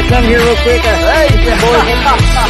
come here real quick? Hey,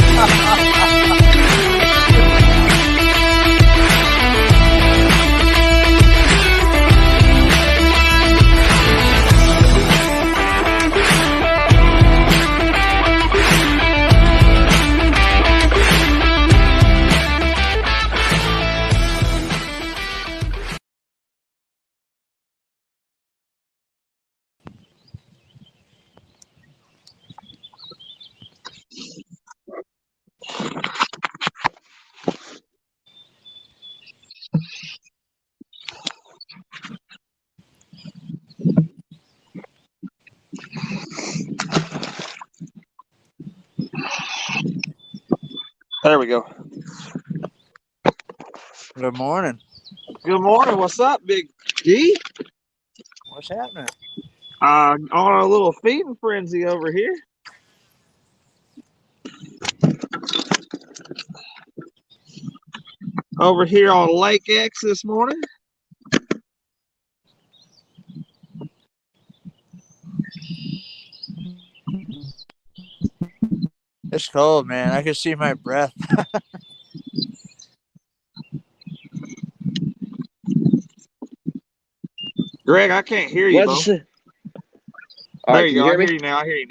There we go. good morning. Good morning. What's up, Big D? What's happening? On a little feeding frenzy over here. Over here on Lake X this morning. It's cold, man. I can see my breath. Greg, I can't hear you, Bo. All There right, you can go. you hear I me? hear you now. I hear you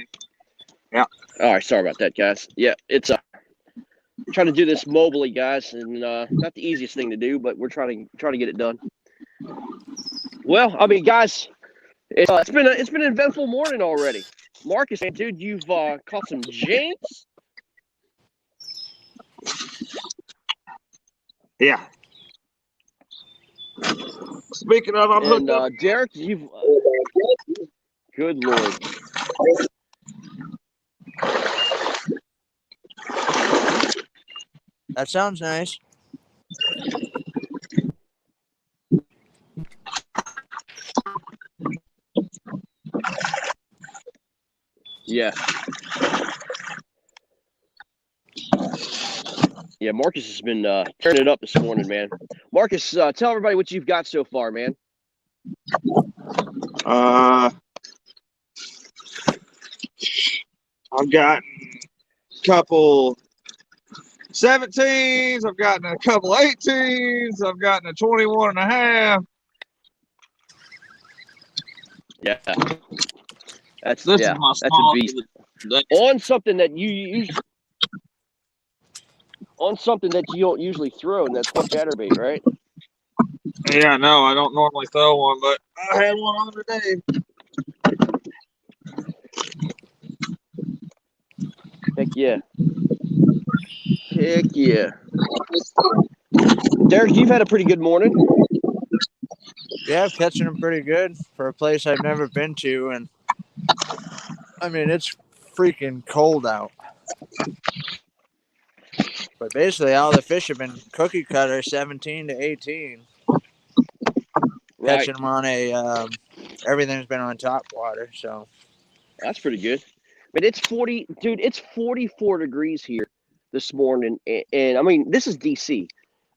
now. All right, sorry about that, guys. Yeah, it's trying to do this mobily, guys, and not the easiest thing to do, but we're trying to get it done. Well, I mean, guys, it's been an eventful morning already. Marcus, dude, you've caught some jinx. Yeah. Speaking of, I'm hooked And up. Derek, you've good Lord. That sounds nice. Yeah. Yeah, Marcus has been tearing it up this morning, man. Marcus, tell everybody what you've got so far, man. I've gotten a couple 17s. I've gotten a couple 18s. I've gotten a 21 and a half. Yeah. That's This yeah, is my that's a small beast. today. On something that you don't usually throw, and that's one chatterbait, right? Yeah, no, I don't normally throw one, but I had one on today. Heck yeah. Heck yeah. Derek, you've had a pretty good morning. Yeah, I'm catching them pretty good for a place I've never been to, and I mean it's freaking cold out. But basically, all the fish have been cookie cutter, 17 to 18. Right. Catching them on a everything's been on top water, so That's pretty good. But it's 40, dude, it's 44 degrees here this morning. And I mean, this is DC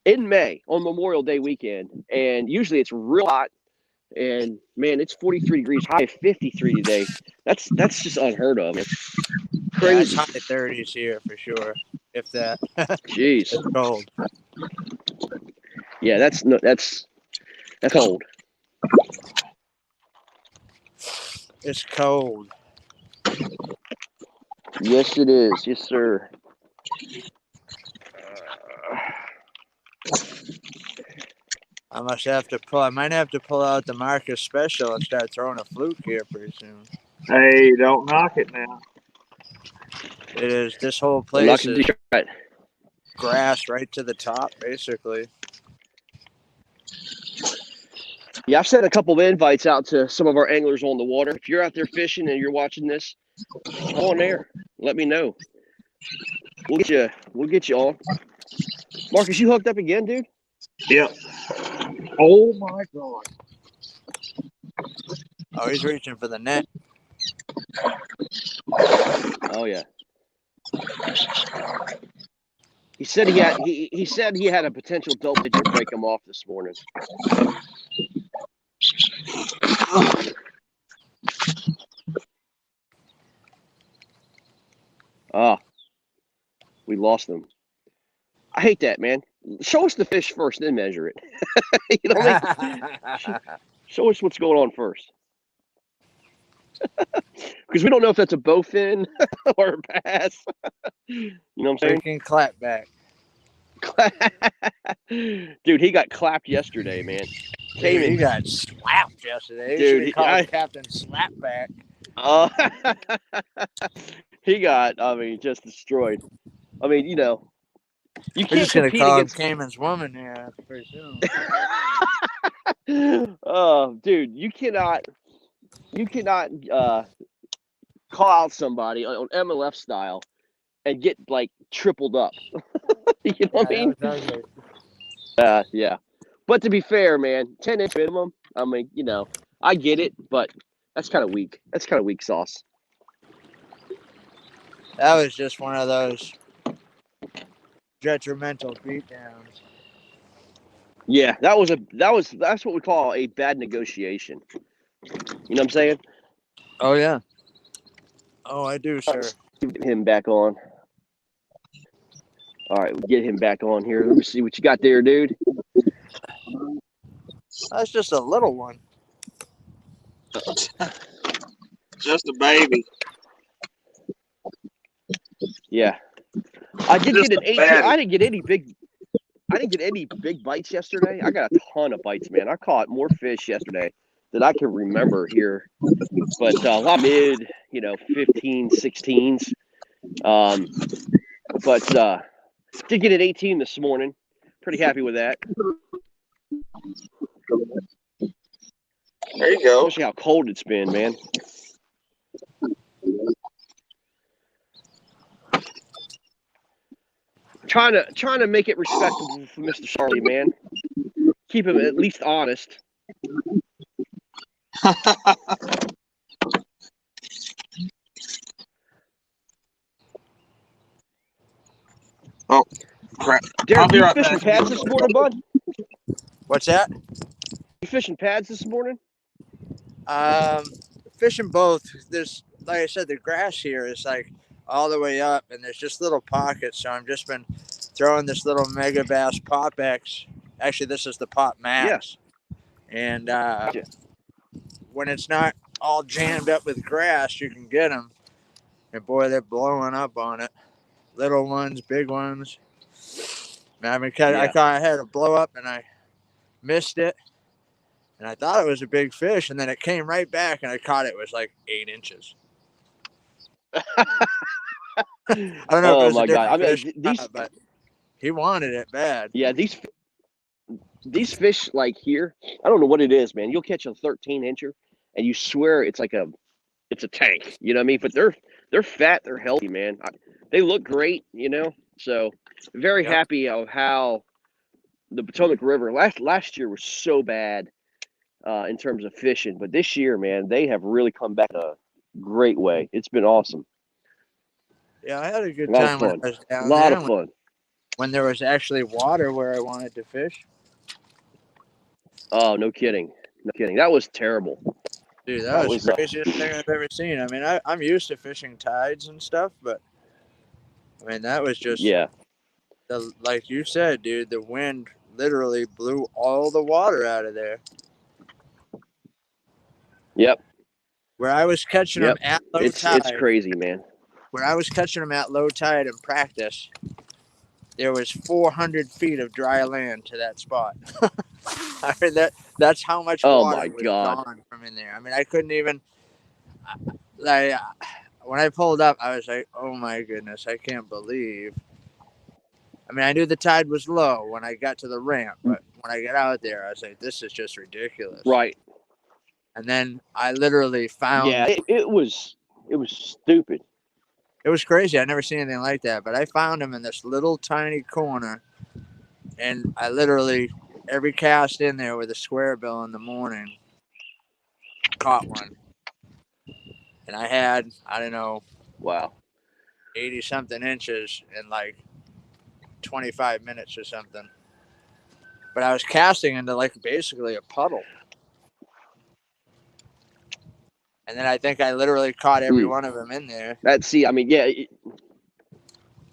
in May on Memorial Day weekend. And usually it's real hot. And man, it's 43 degrees, high of 53 today. That's just unheard of. It's yeah, it's crazy. high 30s here for sure. If that, Jeez. it's cold. Yeah, that's cold. It's cold. Yes, it is. Yes, sir. I might have to pull out the Marcus Special and start throwing a fluke here pretty soon. Hey, don't knock it now. It is, this whole I'm not place gonna is do right. grass right to the top, basically. Yeah, I've sent a couple of invites out to some of our anglers on the water. If you're out there fishing and you're watching this, come on there. Let me know. We'll get you on. Marcus, you hooked up again, dude? Yep. Oh my God. Oh, he's reaching for the net. Oh yeah. He said he had a potential double digit break him off this morning. lost them. I hate that, man. Show us the fish first, then measure it. You know what I mean? Show us what's going on first. Because we don't know if that's a bowfin or a bass. You know what I'm Freaking clap back. saying? Dude, he got clapped yesterday, man. Came Dude, he in. got slapped yesterday. Dude, He called Captain Slapback. He got, I mean, just destroyed. I mean, you know, you We're can't just gonna compete call him against. Cayman's woman here pretty soon. Oh, dude, you cannot call out somebody on MLF style and get like tripled up. You know what I mean? That was ugly. Yeah. But to be fair, man, 10-inch minimum. I mean, you know, I get it, but that's kind of weak. That's kind of weak sauce. That was just one of those detrimental beatdowns. Yeah, that's what we call a bad negotiation. You know what I'm saying? Oh yeah. Oh, I do, sir. Get him back on. All right, we'll get him back on here. Let me see what you got there, dude. That's just a little one. Just a baby. Yeah, I did Just get an a 18. baddie. I didn't get any big bites yesterday. I got a ton of bites, man. I caught more fish yesterday than I can remember here, but a lot of mid, 15, 16s. But did get an 18 this morning. Pretty happy with that. There you go. Especially how cold it's been, man. Trying to make it respectable for Mr. Charlie, man. Keep him at least honest. Oh, crap. Derek, I'll be you right fishing back. pads this morning, bud? What's that? You fishing pads this morning? Fishing both. There's, like I said, the grass here is like all the way up, and there's just little pockets. So I've just been throwing this little Mega Bass Pop X. Actually, this is the Pop Max. And Gotcha. when it's not all jammed up with grass, you can get them. And boy, they're blowing up on it. Little ones, big ones. I mean, I had a blow up and I missed it. And I thought it was a big fish, and then it came right back, and I caught it. It was like 8 inches. I don't know if it was my a God. different I mean, fish, but he wanted it bad. Yeah, these fish like here, I don't know what it is, man. You'll catch a 13-incher, and you swear it's a tank. You know what I mean? But they're fat, they're healthy, man. They look great, So very happy of how the Potomac River last year was so bad in terms of fishing, but this year, man, they have really come back in a great way. It's been awesome. Yeah, I had a good A lot time of when fun. I was down A lot there. of fun. When there was actually water where I wanted to fish. Oh, no kidding. No kidding. That was terrible. Dude, that was the craziest thing I've ever seen. I mean, I'm used to fishing tides and stuff, but I mean, that was just, like you said, dude, the wind literally blew all the water out of there. Yep. Where I was catching them at low tide. It's crazy, man. Where I was catching them at low tide in practice, there was 400 feet of dry land to that spot. I mean, that's how much water was gone from in there. I mean, I couldn't even, like, when I pulled up, I was like, oh my goodness, I can't believe. I mean, I knew the tide was low when I got to the ramp, but when I got out there, I was like, this is just ridiculous. Right. And then I literally found. Yeah, it was stupid. It was crazy. I'd never seen anything like that. But I found him in this little tiny corner, and I literally, every cast in there with a square bill in the morning, caught one. And I had, I don't know, wow, 80-something inches in like 25 minutes or something. But I was casting into like basically a puddle. And then I think I literally caught every one of them in there. I mean, yeah.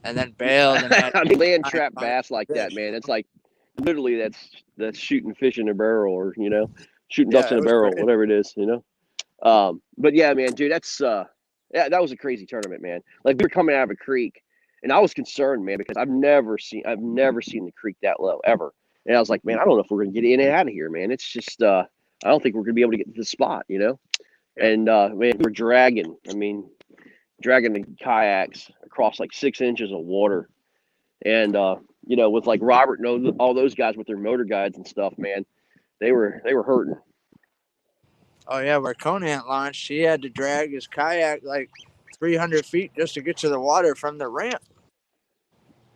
and then bailed. And had I mean, land 9 trap pounds bass of like that, fish. man. It's like literally that's shooting fish in a barrel, or shooting ducks Yeah, in it a was barrel, crazy. whatever it is. But yeah, man, dude, that's yeah, that was a crazy tournament, man. Like, we were coming out of a creek, and I was concerned, man, because I've never seen the creek that low ever. And I was like, man, I don't know if we're gonna get in and out of here, man. It's just I don't think we're gonna be able to get to the spot, Yeah. And man, we're dragging the kayaks across like 6 inches of water. And with like Robert and all those guys with their motor guides and stuff, man, they were hurting. Oh yeah, where Conant launched, he had to drag his kayak like 300 feet just to get to the water from the ramp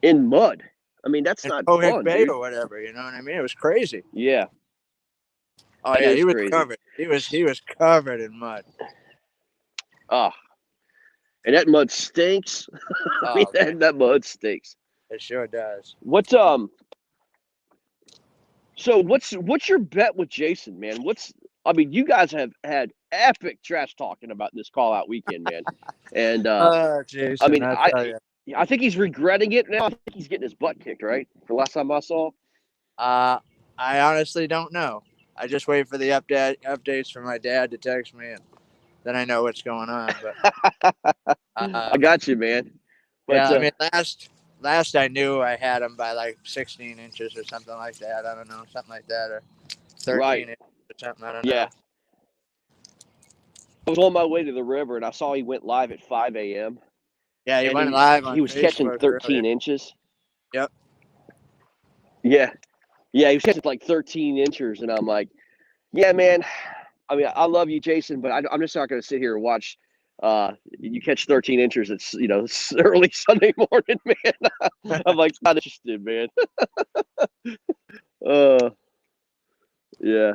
In mud. I mean, that's in not Pohick fun, Bay dude. or whatever. You know what I mean? It was crazy. Yeah, Oh that yeah, is he was crazy. covered. He was covered in mud. Ah, and that mud stinks. I mean, Oh man, that mud stinks. it sure does. So what's your bet with Jason, man? You guys have had epic trash talking about this call out weekend, man. And Oh, Jason, I mean, I tell you. I think he's regretting it now. I think he's getting his butt kicked, right? The last time I saw. I honestly don't know. I just wait for the updates from my dad to text me, and then I know what's going on. But I got you, man. But yeah, I mean, last I knew, I had him by like 16 inches or something like that. I don't know, something like that, or 13 right. inches or something. I don't Yeah. know. I was on my way to the river, and I saw he went live at 5 a.m. Yeah, he and went live on he was Facebook catching 13 earlier. inches. Yep. Yeah. Yeah, he was catching like 13 inches, and I'm like, yeah, man. I mean, I love you, Jason, but I'm just not going to sit here and watch you catch 13 inches. It's early Sunday morning, man. I'm like, not interested, man. Yeah.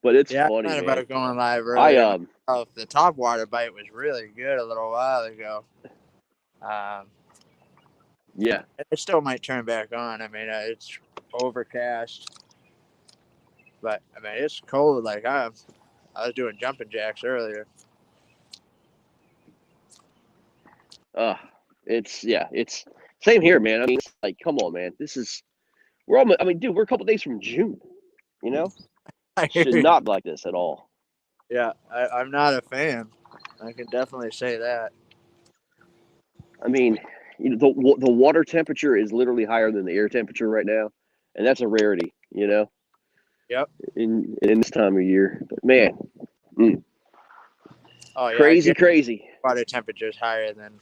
But it's Yeah, funny, I thought man. about going live earlier. I The topwater bite was really good a little while ago. Yeah. It still might turn back on. I mean, it's overcast, but I mean, it's cold. Like I was doing jumping jacks earlier. It's same here, man. I mean, it's like, come on, man. We're almost. I mean, dude, we're a couple days from June. It should not be like this at all. Yeah, I'm not a fan. I can definitely say that. I mean, the water temperature is literally higher than the air temperature right now, and that's a rarity. Yep. In this time of year, but man, Oh yeah, crazy. Water temperature is higher than.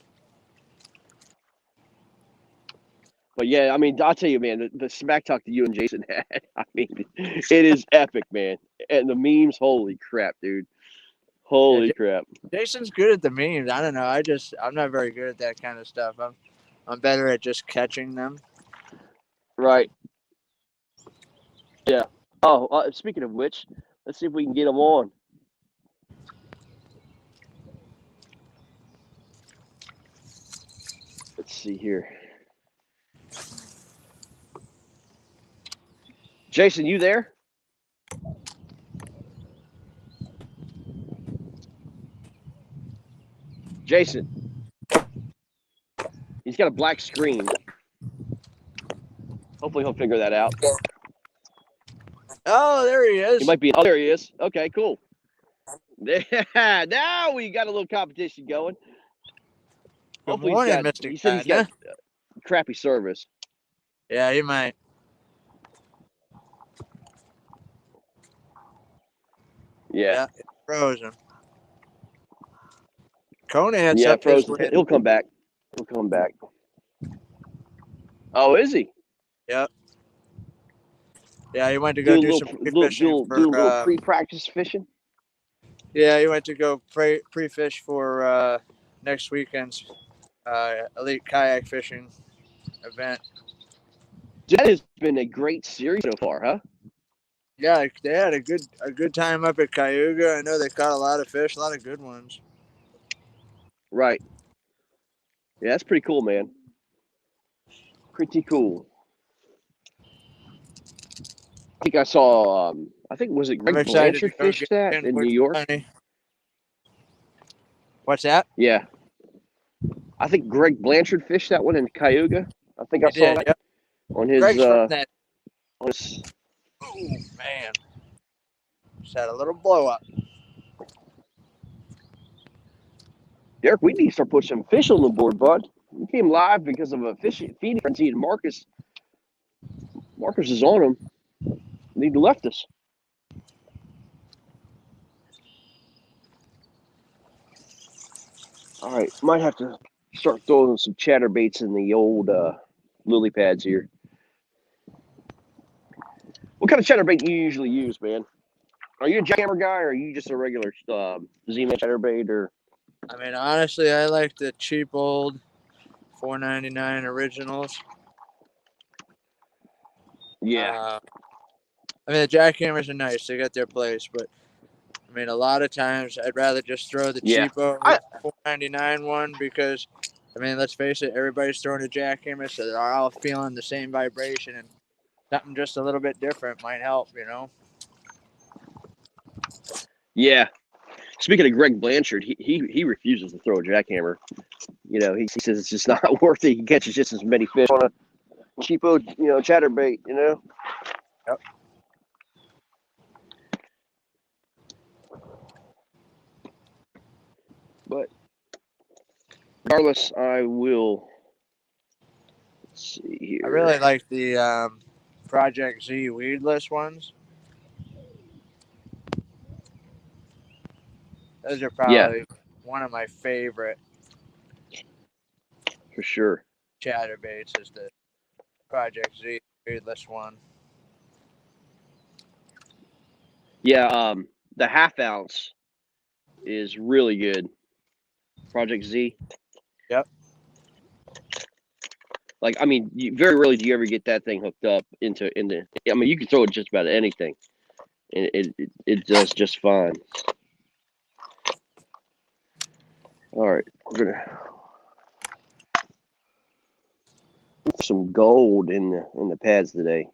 But yeah, I mean, I'll tell you, man, the smack talk that you and Jason had, I mean, it is epic, man. And the memes, holy crap, dude. Holy crap. Jason's good at the memes. I don't know. I'm not very good at that kind of stuff. I'm better at just catching them. Right. Yeah. Oh, speaking of which, let's see if we can get them on. Let's see here. Jason, you there? Jason. He's got a black screen. Hopefully he'll figure that out. Oh, there he is. He might be. Oh, there he is. Okay, cool. Now we got a little competition going. Hopefully Mr. He said he's got crappy service. Yeah, he might. Yeah. Frozen. Conant's Yeah, up frozen. He'll come back. Oh, is he? Yep. Yeah, he went to go do some pre-fishing do a little pre-practice fishing. Yeah, he went to go pre-fish for next weekend's elite kayak fishing event. That has been a great series so far, huh? Yeah, they had a good time up at Cayuga. I know they caught a lot of fish, a lot of good ones. Right. Yeah, that's pretty cool, man. Pretty cool. I think I saw. Was it Greg Blanchard fished that in New York? What's that? Yeah. I think Greg Blanchard fished that one in Cayuga. I think I saw that yep. on his. Greg's from that. On his Oh man, just had a little blow up. Derek, we need to start putting some fish on the board, bud. We came live because of a feeding frenzy, and Marcus is on him. And he left us. All right, might have to start throwing some chatterbaits in the old lily pads here. What kind of chatterbait do you usually use, man? Are you a jackhammer guy, or are you just a regular Z-Man chatterbait? Or I mean, honestly, I like the cheap old $4.99 originals. yeah, I mean, the jackhammers are nice; they got their place, but I mean, a lot of times I'd rather just throw the cheapo $4.99 one because, I mean, let's face it, everybody's throwing a jackhammer, so they're all feeling the same vibration, and something just a little bit different might help, you know? Yeah. Speaking of Greg Blanchard, he refuses to throw a jackhammer. You know, he says it's just not worth it. He catches just as many fish on a cheapo, chatterbait, Yep. But regardless, I will. Let's see here. I really like the Project Z weedless ones. Those are probably one of my favorite. For sure. Chatterbaits is the Project Z weedless one. Yeah, the half ounce is really good. Project Z. Yep. Like, I mean, very rarely do you ever get that thing hooked up into. I mean, you can throw it just about anything, and it does just fine. All right, we're gonna put some gold in the pads today.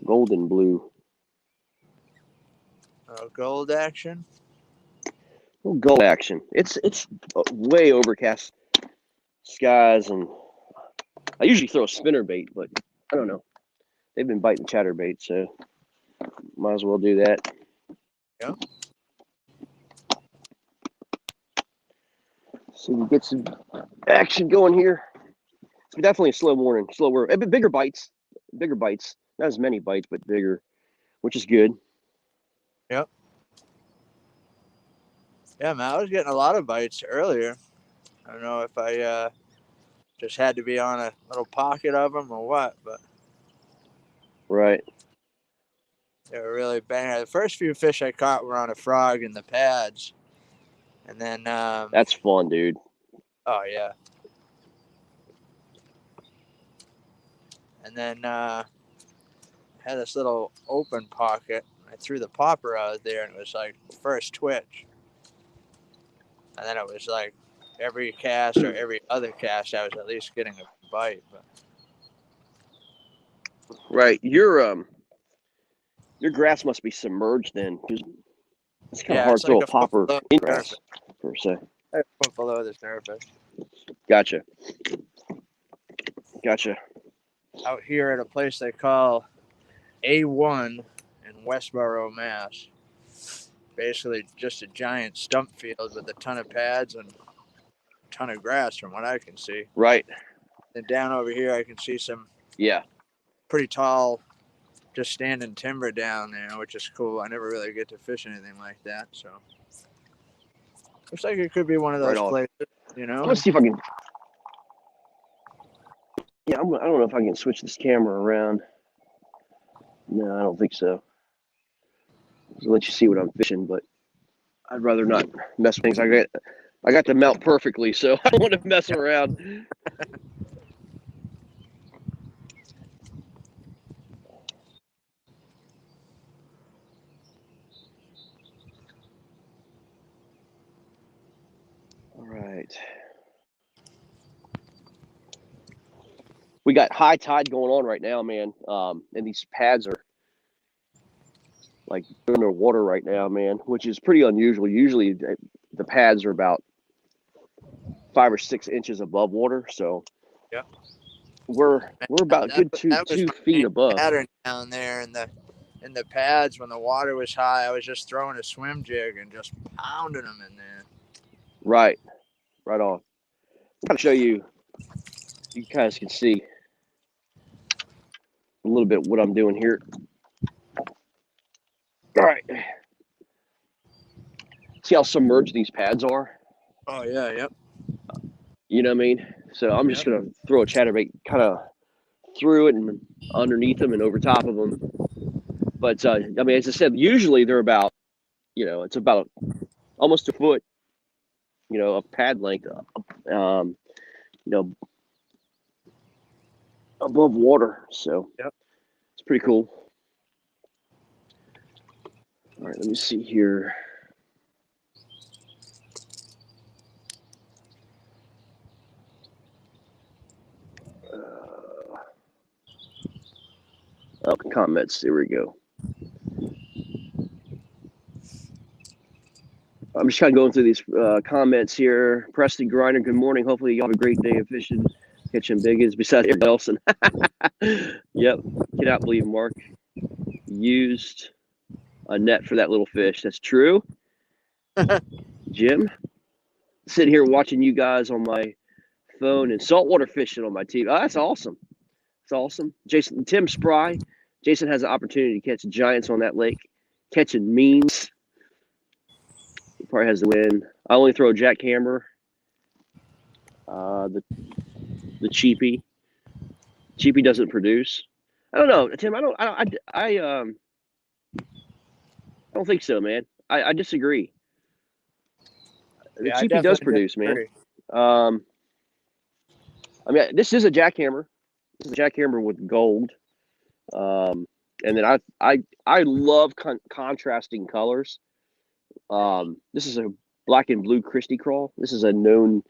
Gold and blue. Gold action. Little gold action. It's way overcast skies, and I usually throw a spinner bait, but I don't know. They've been biting chatterbait, so might as well do that. Yep. So we get some action going here. It's definitely a slow morning, slower, bigger bites. Not as many bites, but bigger, which is good. Yep. Yeah, man, I was getting a lot of bites earlier. I don't know if I just had to be on a little pocket of them or what, but right. They were really banging. The first few fish I caught were on a frog in the pads, and then that's fun, dude. Oh yeah. And then had this little open pocket. I threw the popper out there, and it was like first twitch. And then it was like every cast or every other cast, I was at least getting a bite. But right, your grass must be submerged then, because it's kind of hard to throw a popper in grass per se. A foot below the surface. Gotcha. Out here at a place they call A1 in Westboro, Mass. Basically just a giant stump field with a ton of pads and a ton of grass from what I can see. Right. And down over here I can see some pretty tall, just standing timber down there, which is cool. I never really get to fish anything like that, so looks like it could be one of those places, you know. Let's see if I can. Yeah, I don't know if I can switch this camera around. No, I don't think so. I'll let you see what I'm fishing, but I'd rather not mess with things. I got the mount perfectly, so I don't want to mess around. All right. We got high tide going on right now, man. And these pads are like underwater right now, man, which is pretty unusual. Usually the pads are about 5 or 6 inches above water. So yeah, we're about that, good that was 2 my feet main above. pattern down there in the pads when the water was high. I was just throwing a swim jig and just pounding them in there. Right on. I'll show you. You guys can see a little bit what I'm doing here. All right. See how submerged these pads are? Oh yeah, yep. You know what I mean? So I'm just gonna throw a chatterbait kind of through it and underneath them and over top of them. But I mean, as I said, usually they're about, it's about almost a foot, of pad length, above water. So Yep. it's pretty cool. All right, let me see here. Comments. There we go. I'm just kind of going through these comments here. Preston Grinder, good morning. Hopefully you have a great day of fishing, catching biggies besides everybody else. Yep. Cannot believe Mark used a net for that little fish. That's true. Jim, sitting here watching you guys on my phone and saltwater fishing on my TV. Oh, that's awesome. That's awesome. Tim Spry. Jason has the opportunity to catch giants on that lake. Catching means. He probably has the win. I only throw a jackhammer. The cheapie. Cheapie doesn't produce. I don't know, Tim. I don't think so, man. I disagree. The cheapie does produce, man. I mean, this is a jackhammer. This is a jackhammer with gold. And then I love contrasting colors. This is a black and blue Christy crawl. This is a known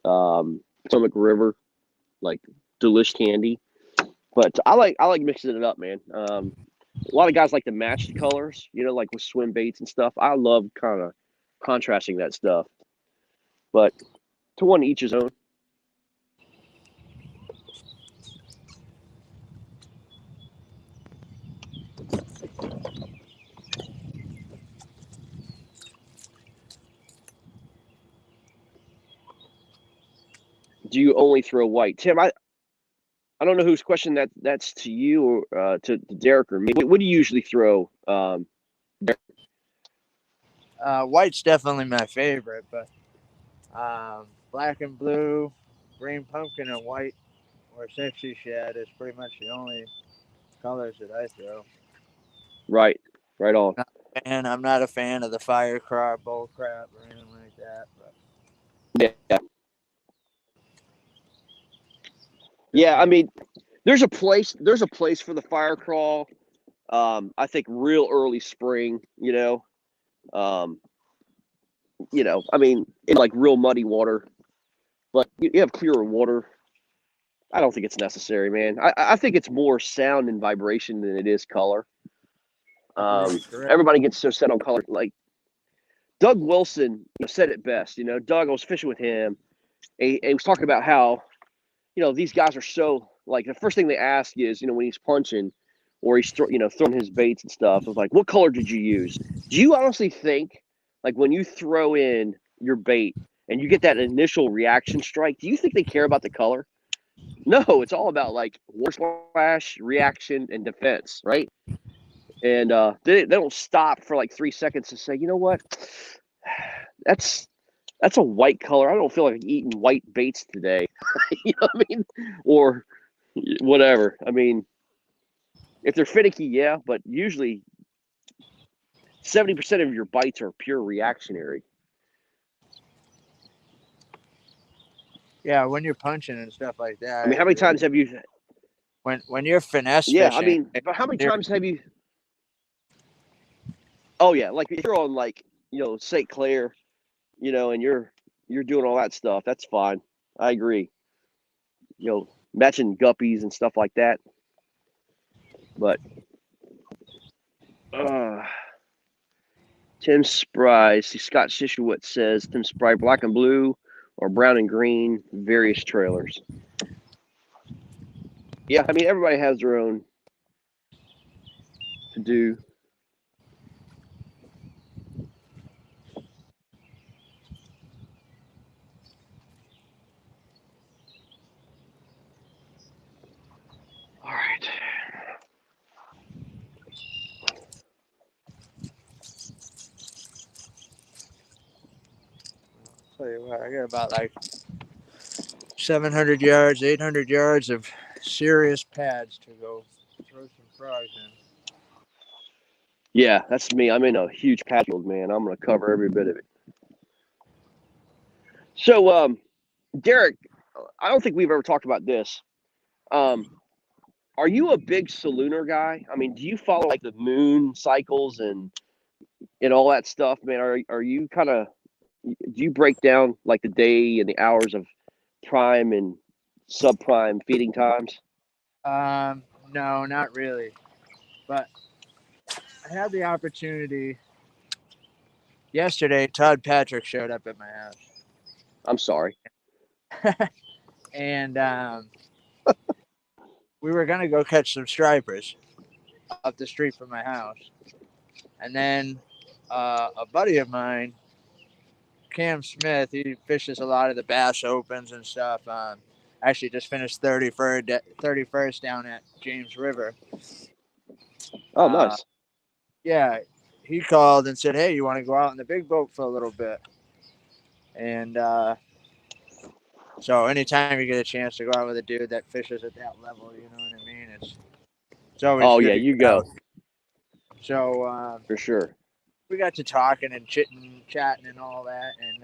Potomac River, like delish candy. But I like mixing it up, man. A lot of guys like to match the colors, like with swim baits and stuff. I love kind of contrasting that stuff. But to one each his own. Do you only throw white, Tim? I don't know whose question that's to you or to Derek or me. What do you usually throw? White's definitely my favorite, but black and blue, green pumpkin, and white or 60 shad is pretty much the only colors that I throw. Right on. And I'm not a fan of the fire crab, bull crab, or anything like that. But. Yeah, I mean, there's a place for the fire crawl. I think real early spring, I mean, in like real muddy water, but you have clearer water. I don't think it's necessary, man. I think it's more sound and vibration than it is color. Everybody gets so set on color. Like Doug Wilson said it best. Doug, I was fishing with him. He was talking about how, these guys are so, like, the first thing they ask is, when he's punching or he's throwing his baits and stuff, it was like, what color did you use? Do you honestly think, like, when you throw in your bait and you get that initial reaction strike, do you think they care about the color? No, it's all about, like, water splash, reaction, and defense, right? And they don't stop for, like, 3 seconds to say, you know what? That's a white color. I don't feel like eating white baits today. You know what I mean? Or whatever. I mean, if they're finicky, yeah, but usually 70% of your bites are pure reactionary. Yeah, when you're punching and stuff like that. I mean, how many times have you? When you're finesse fishing. Yeah, I mean, but how many times have you? Oh yeah, like if you're on like St. Clair, and you're doing all that stuff. That's fine. I agree. Matching guppies and stuff like that. But Tim Spry, see Scott Shishowitz says Tim Spry, black and blue or brown and green, various trailers. Yeah, I mean, everybody has their own to do. All right. Tell you what, I got about like 700 yards, 800 yards of serious pads to go throw some frogs in. Yeah, that's me. I'm in a huge pad field, man. I'm going to cover every bit of it. So, Derek, I don't think we've ever talked about this. Are you a big salooner guy? I mean, do you follow like the moon cycles and all that stuff, man? Are you kind of, do you break down like the day and the hours of prime and subprime feeding times? No, not really. But I had the opportunity yesterday. Todd Patrick showed up at my house, I'm sorry. and we were gonna go catch some stripers up the street from my house, and then a buddy of mine, Cam Smith, he fishes a lot of the Bass Opens and stuff. Actually, just finished 31st down at James River. Oh, nice. Yeah, he called and said, "Hey, you want to go out in the big boat for a little bit?" And so, anytime you get a chance to go out with a dude that fishes at that level, you know what I mean? It's always Oh, good yeah, to you get go. out. So For sure. we got to talking and chatting and all that, and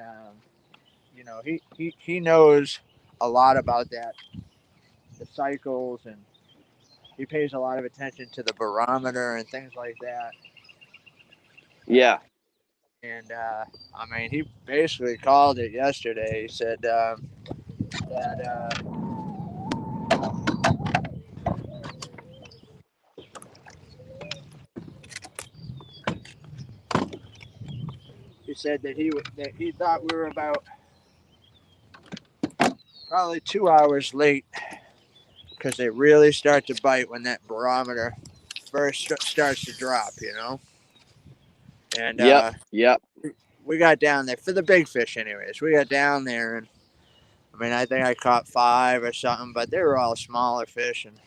you know, he knows a lot about that, the cycles, and he pays a lot of attention to the barometer and things like that. Yeah. And I mean, he basically called it yesterday. He said that he thought we were about probably 2 hours late because they really start to bite when that barometer first starts to drop, you know. And Yep. we got down there for the big fish, anyways. We got down there, and I mean, I think I caught 5 or something, but they were all smaller fish, and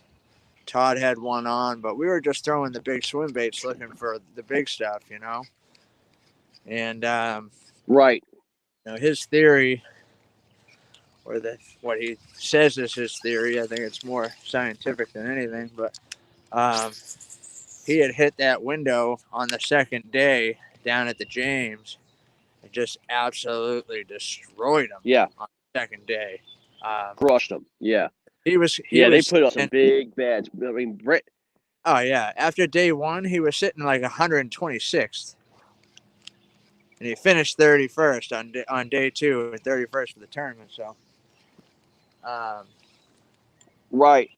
Todd had one on, but we were just throwing the big swim baits looking for the big stuff, you know. And right. you know, his theory, or what he says is his theory, I think it's more scientific than anything, but he had hit that window on the second day down at the James and just absolutely destroyed him. Yeah. On the second day. Crushed them. Yeah. They put up some big bads. I mean, Brett. Oh, yeah. After day 1, he was sitting like 126th. And he finished 31st on day 2 and 31st for the tournament. So, right.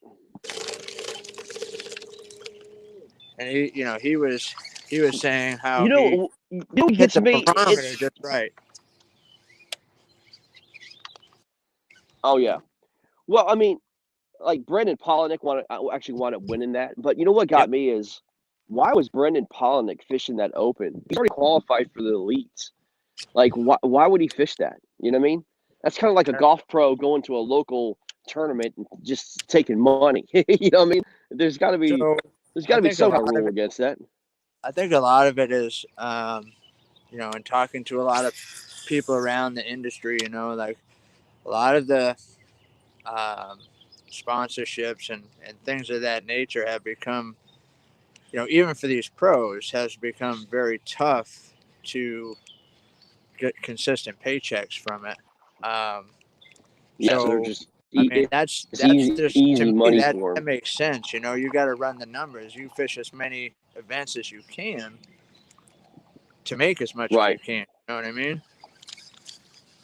And he was saying how he gets hit the me. barometer just right. Oh yeah. Well, I mean, like Brendan Polinick actually wound up winning that, but you know what got me is why was Brendan Polinick fishing that open? He's already qualified for the elites. Like, why would he fish that? You know what I mean? That's kind of like a golf pro going to a local tournament and just taking money. You know what I mean? There's got to be some kind of rule against that. I think a lot of it is, you know, in talking to a lot of people around the industry, you know, like a lot of the sponsorships and things of that nature have become, you know, even for these pros, has become very tough to get consistent paychecks from it. So they're just. I mean, that's easy, just easy to me, money that for them. makes sense. You know, you got to run the numbers. You fish as many events as you can to make as much as you can. You know what I mean?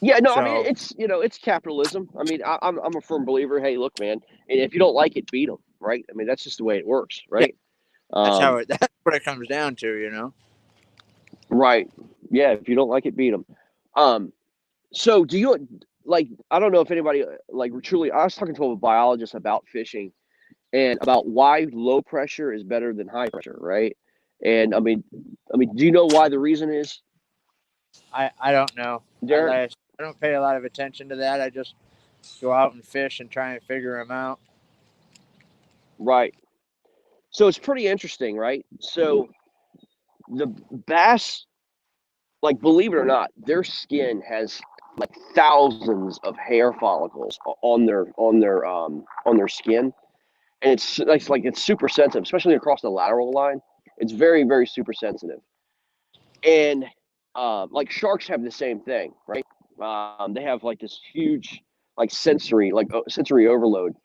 Yeah, no, I mean it's capitalism. I mean, I'm a firm believer. Hey, look, man, if you don't like it, beat them, right? I mean, that's just the way it works, right? Yeah. That's what it comes down to, you know. Right. Yeah, if you don't like it, beat them. So do you? like, I don't know if anybody like truly. I was talking to a biologist about fishing and about why low pressure is better than high pressure, right? And I mean, do you know why the reason is, I don't know. Derek? I don't pay a lot of attention to that. I just go out and fish and try and figure them out. Right. So it's pretty interesting, right? So the bass, like, believe it or not, their skin has like thousands of hair follicles on their skin, and it's super sensitive, especially across the lateral line. It's very, very super sensitive. And like sharks have the same thing, right? They have like this huge like sensory overload,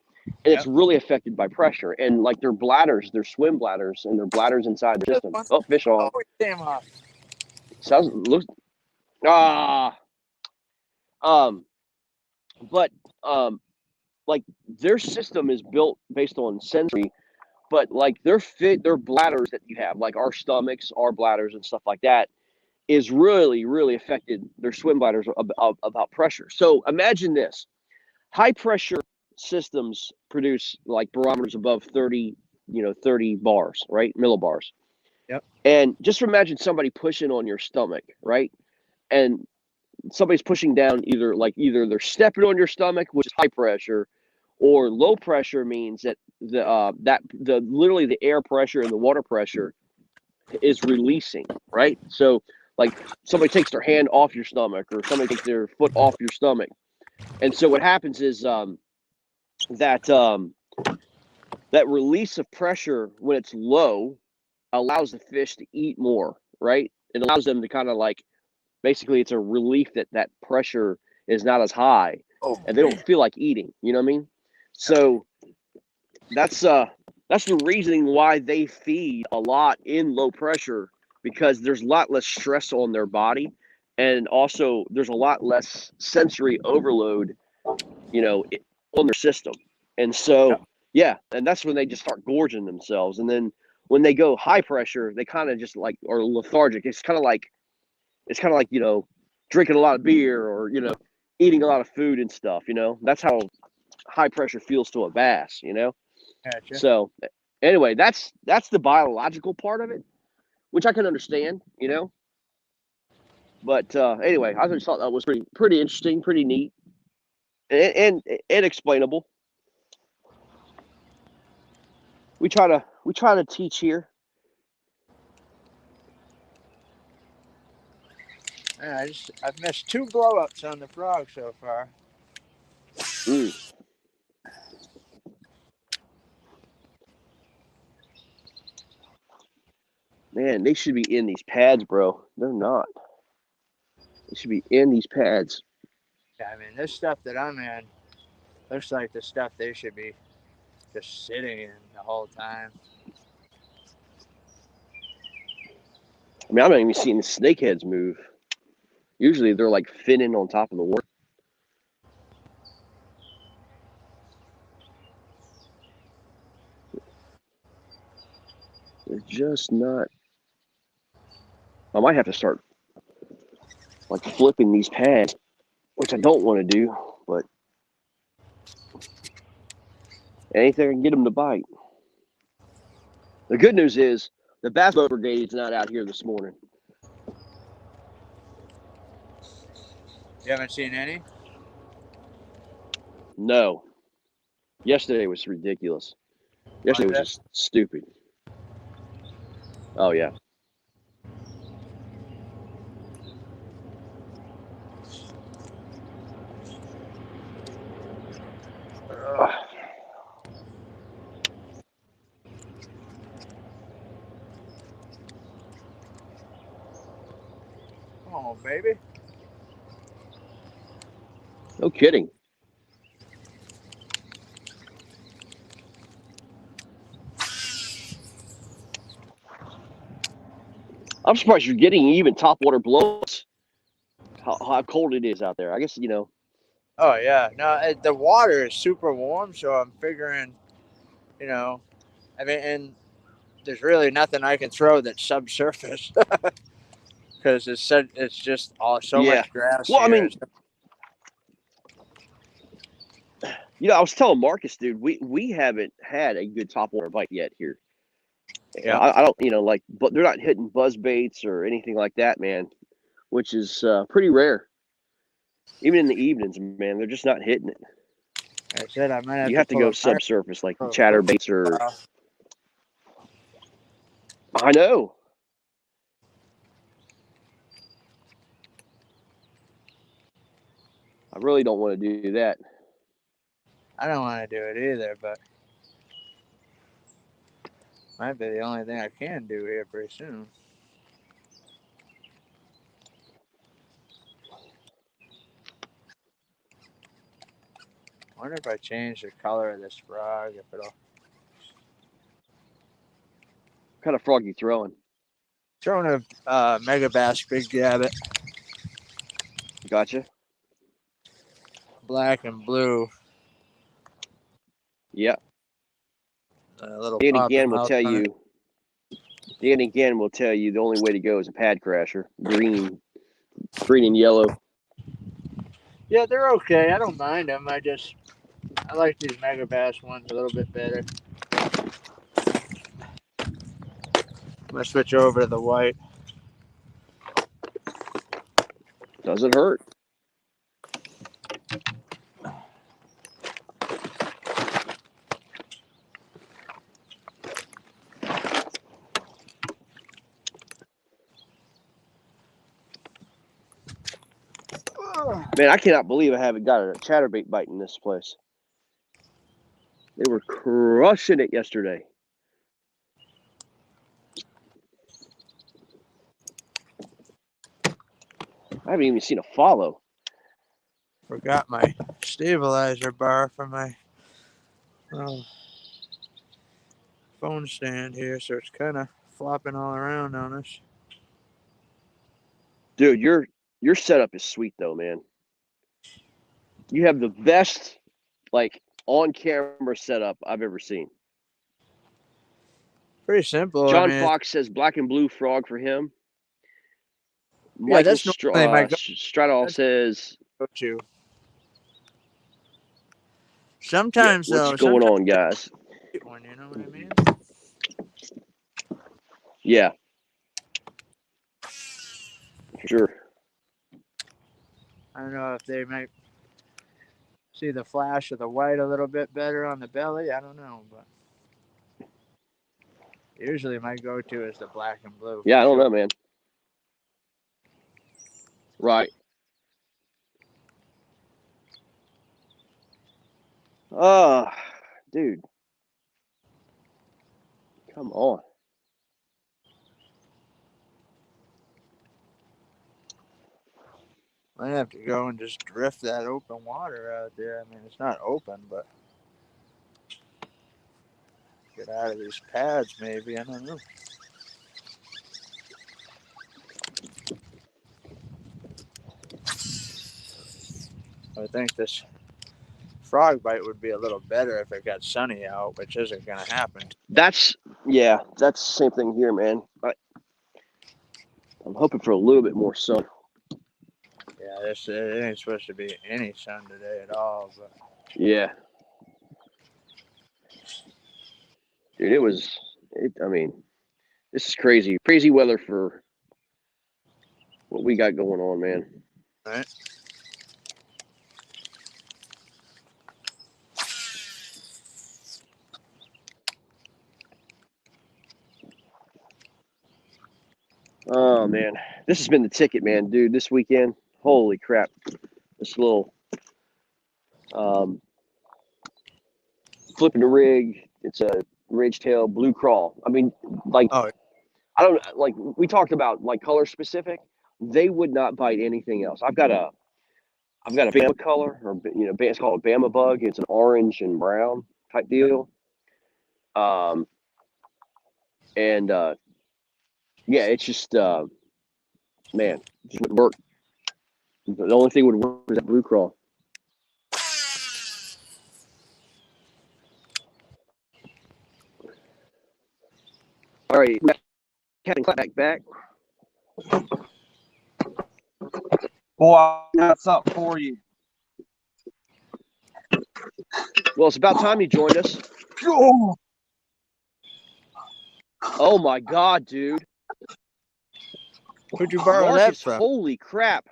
and it's Yep. really affected by pressure. And like their bladders, their swim bladders, and their bladders inside their system. Oh, fish on. Oh, it came off. Looks but like their system is built based on sensory, but like their bladders that you have, like our stomachs, our bladders, and stuff like that, is really, really affected. Their swim bladders about pressure. So imagine this: high pressure systems produce like barometers above 30 bars, right? Millibars. Yep. And just imagine somebody pushing on your stomach, right? And somebody's pushing down, either they're stepping on your stomach, which is high pressure, or low pressure means that literally the air pressure and the water pressure is releasing, right? So like somebody takes their hand off your stomach, or somebody takes their foot off your stomach. And so what happens is that release of pressure when it's low allows the fish to eat more, right? It allows them to kind of like, basically it's a relief that pressure is not as high, and they don't feel like eating. You know what I mean? So that's the reasoning why they feed a lot in low pressure, because there's a lot less stress on their body, and also there's a lot less sensory overload, on their system. And so, yeah, and that's when they just start gorging themselves. And then when they go high pressure, they kind of just like are lethargic. It's kind of like drinking a lot of beer, or eating a lot of food and stuff. That's how high pressure feels to a bass. Gotcha. So anyway, that's the biological part of it, which I can understand. But anyway, I just thought that was pretty interesting, pretty neat, and explainable. We try to teach here. Yeah, I've missed 2 blow-ups on the frog so far. Man, they should be in these pads, bro. They're not. They should be in these pads. Yeah, I mean, this stuff that I'm in looks like the stuff they should be just sitting in the whole time. I mean, I'm not even seeing the snakeheads move. Usually they're like finning on top of the water. They're just not. I might have to start like flipping these pads, which I don't want to do, but anything I can get them to bite. The good news is the Bass Boat Brigade is not out here this morning. You haven't seen any? No. Yesterday was ridiculous. Yesterday was just stupid. Oh, yeah. Oh, baby. No kidding. I'm surprised you're getting even topwater blows. How cold it is out there. I guess, Oh, yeah. No, the water is super warm, so I'm figuring, I mean, and there's really nothing I can throw that's subsurface because it's just so much grass. Well, here. I mean, I was telling Marcus, dude, we haven't had a good topwater bite yet here. Yeah. I don't, but they're not hitting buzz baits or anything like that, man, which is pretty rare. Even in the evenings, man, they're just not hitting it. I said I might have You have to go subsurface, like chatter baits or. I know. I really don't want to do that. I don't want to do it either, but might be the only thing I can do here pretty soon. I wonder if I change the color of this frog, if it'll. What kind of frog you throwing? Throwing a Megabass Big Gabbit. Gotcha. Black and blue. Yeah. Dan again will tell you. Dan again will tell you the only way to go is a pad crasher, green and yellow. Yeah, they're okay. I don't mind them. I like these Megabass ones a little bit better. I'm gonna switch over to the white. Doesn't hurt. Man, I cannot believe I haven't got a chatterbait bite in this place. They were crushing it yesterday. I haven't even seen a follow. Forgot my stabilizer bar for my phone stand here, so it's kind of flopping all around on us. Dude, your setup is sweet though, man. You have the best on-camera setup I've ever seen. Pretty simple. John Fox says black and blue frog for him. Yeah, Michael that's Stradall says go-to. Sometimes what's going on, guys? One, you know what I mean? Yeah. Sure. I don't know if they might see the flash of the white a little bit better on the belly. I don't know, but usually my go-to is the black and blue. Yeah, I don't know, man. Right. Dude. Come on. I have to go and just drift that open water out there. I mean, it's not open, but get out of these pads maybe. I don't know. I think this frog bite would be a little better if it got sunny out, which isn't going to happen. That's the same thing here, man. I'm hoping for a little bit more sun. Yeah, it ain't supposed to be any sun today at all. But yeah, dude, I mean, this is crazy weather for what we got going on, man. All right. Oh man, this has been the ticket, man, dude. This weekend, holy crap! This little flipping the rig. It's a ridgetail blue crawl. I mean, I don't like. We talked about color specific. They would not bite anything else. I've got a Bama color, or it's called a Bama bug. It's an orange and brown type deal. Yeah, it's just man, it just wouldn't work. The only thing would work is that blue crawl. All right, Captain back. Boy, I got something for you. Well, it's about time you joined us. Oh, Oh my God, dude. Who'd you borrow that Marcus, from? holy crap.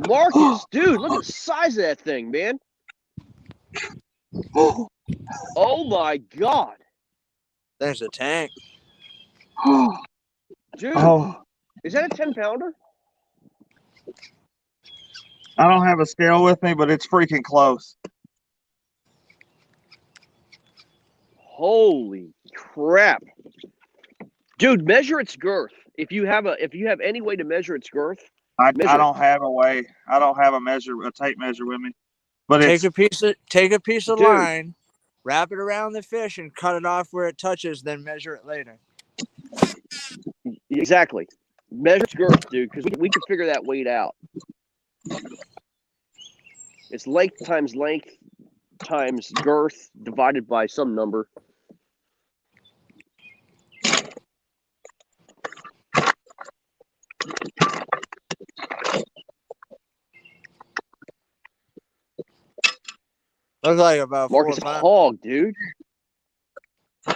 Marcus, dude, look at the size of that thing, man. Oh my God. There's a tank. Dude, oh, is that a 10-pounder? I don't have a scale with me, but it's freaking close. Holy crap. Dude, measure its girth. If you have any way to measure its girth, I measure don't have a way. I don't have a tape measure with me. But Take a piece of Dude. line, wrap it around the fish, and cut it off where it touches. Then measure it later. Exactly. Measure its girth, dude, because we can figure that weight out. It's length times girth divided by some number. Looks like about Marcus 4 pounds. hog, dude. You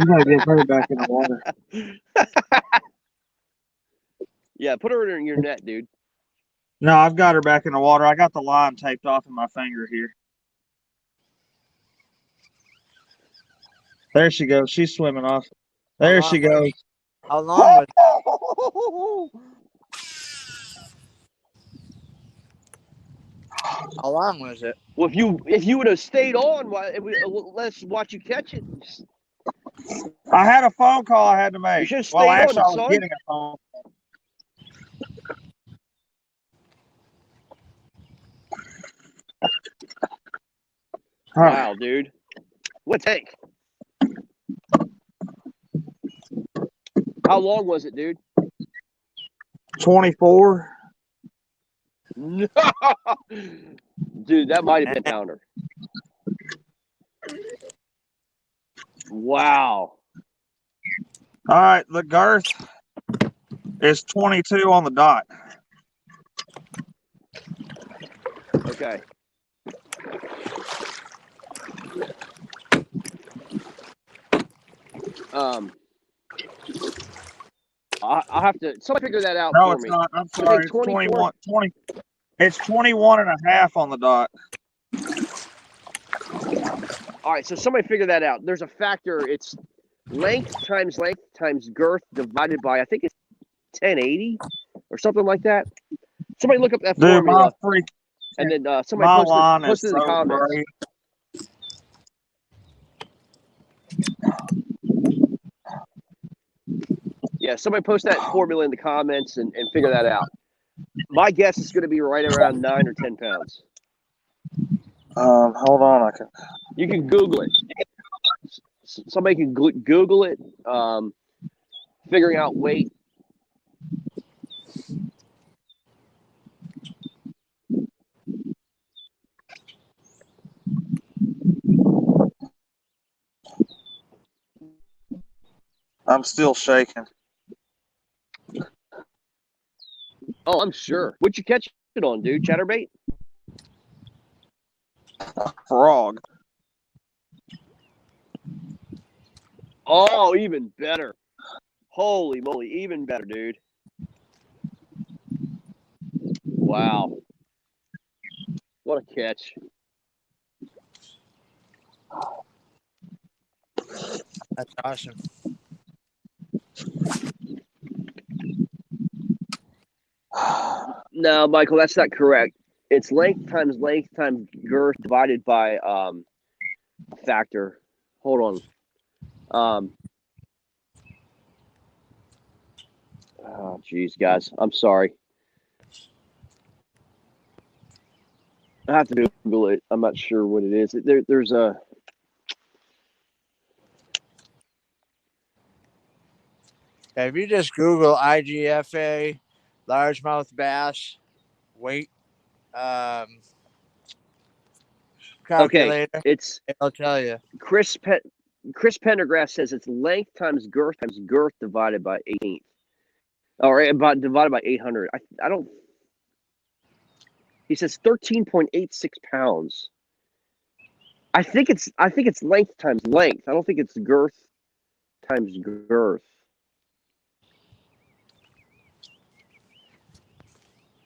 gotta get her back in the water. Yeah, put her in your net, dude. No, I've got her back in the water. I got the line taped off in my finger here. There she goes. She's swimming off. There she goes. How long was How long was it? Well, if you would have stayed on, let's watch you catch it. I had a phone call I had to make. You should have Well, stayed actually, on, I was son. getting a phone. Wow, dude. What tank? How long was it, dude? 24. No. Dude, that might have been a pounder. Wow. All right, the girth is 22 on the dot. Okay. I'll have to somebody figure that out No, for it's me. not. I'm sorry. It's 21. It's 21 and a half on the dot. All right, so somebody figure that out. There's a factor. It's length times girth divided by, I think it's 1080 or something like that. Somebody look up that Dude, formula. and then my somebody line post it is in the so comments. great. Yeah, somebody post that formula in the comments and figure that out. My guess is going to be right around 9 or 10 pounds. Hold on, You can Google it. Somebody can Google it. Figuring out weight. I'm still shaking. Oh, I'm sure. What'd you catch it on, dude? Chatterbait? Frog. Oh, even better. Holy moly, even better, dude. Wow. What a catch. That's awesome. No, Michael, that's not correct. It's length times girth divided by a factor. Hold on. Oh, geez, guys. I'm sorry. I have to Google it. I'm not sure what it is. There's a... If you just Google IGFA, largemouth bass, weight calculator, Okay, it'll tell you. Chris Pendergrass says it's length times girth divided by 18. All right, divided by 800. I don't. He says 13.86 pounds. I think it's length times length. I don't think it's girth times girth.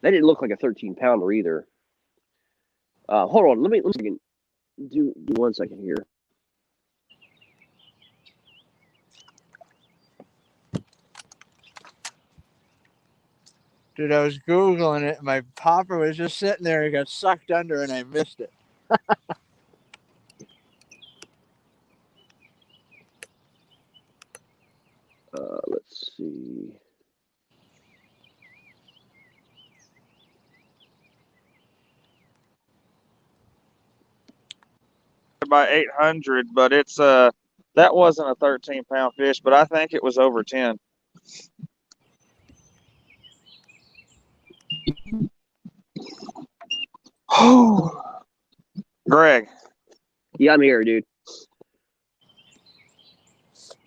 That didn't look like a 13-pounder either. Hold on, let me do 1 second here. Dude, I was Googling it. My popper was just sitting there. He got sucked under and I missed it. Let's see. By 800, but it's that wasn't a 13-pound fish, but I think it was over 10. Greg. Yeah, I'm here, dude.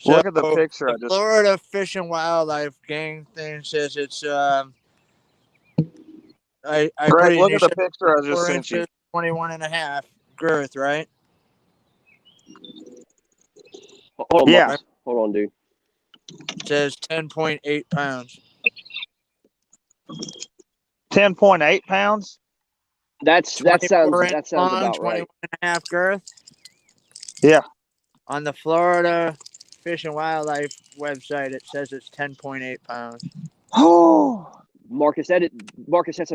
Look at the picture I The just. Florida Fish and Wildlife gang thing says it's Greg, look at the picture I just 4 sent you. inches, 21.5 girth, right? Hold on, Yeah. Marcus. Hold on, dude. It says 10.8 pounds. 10.8 pounds? That sounds about 21 right. and a half girth. Yeah. On the Florida Fish and Wildlife website, it says it's 10.8 pounds. Oh, Marcus, that's a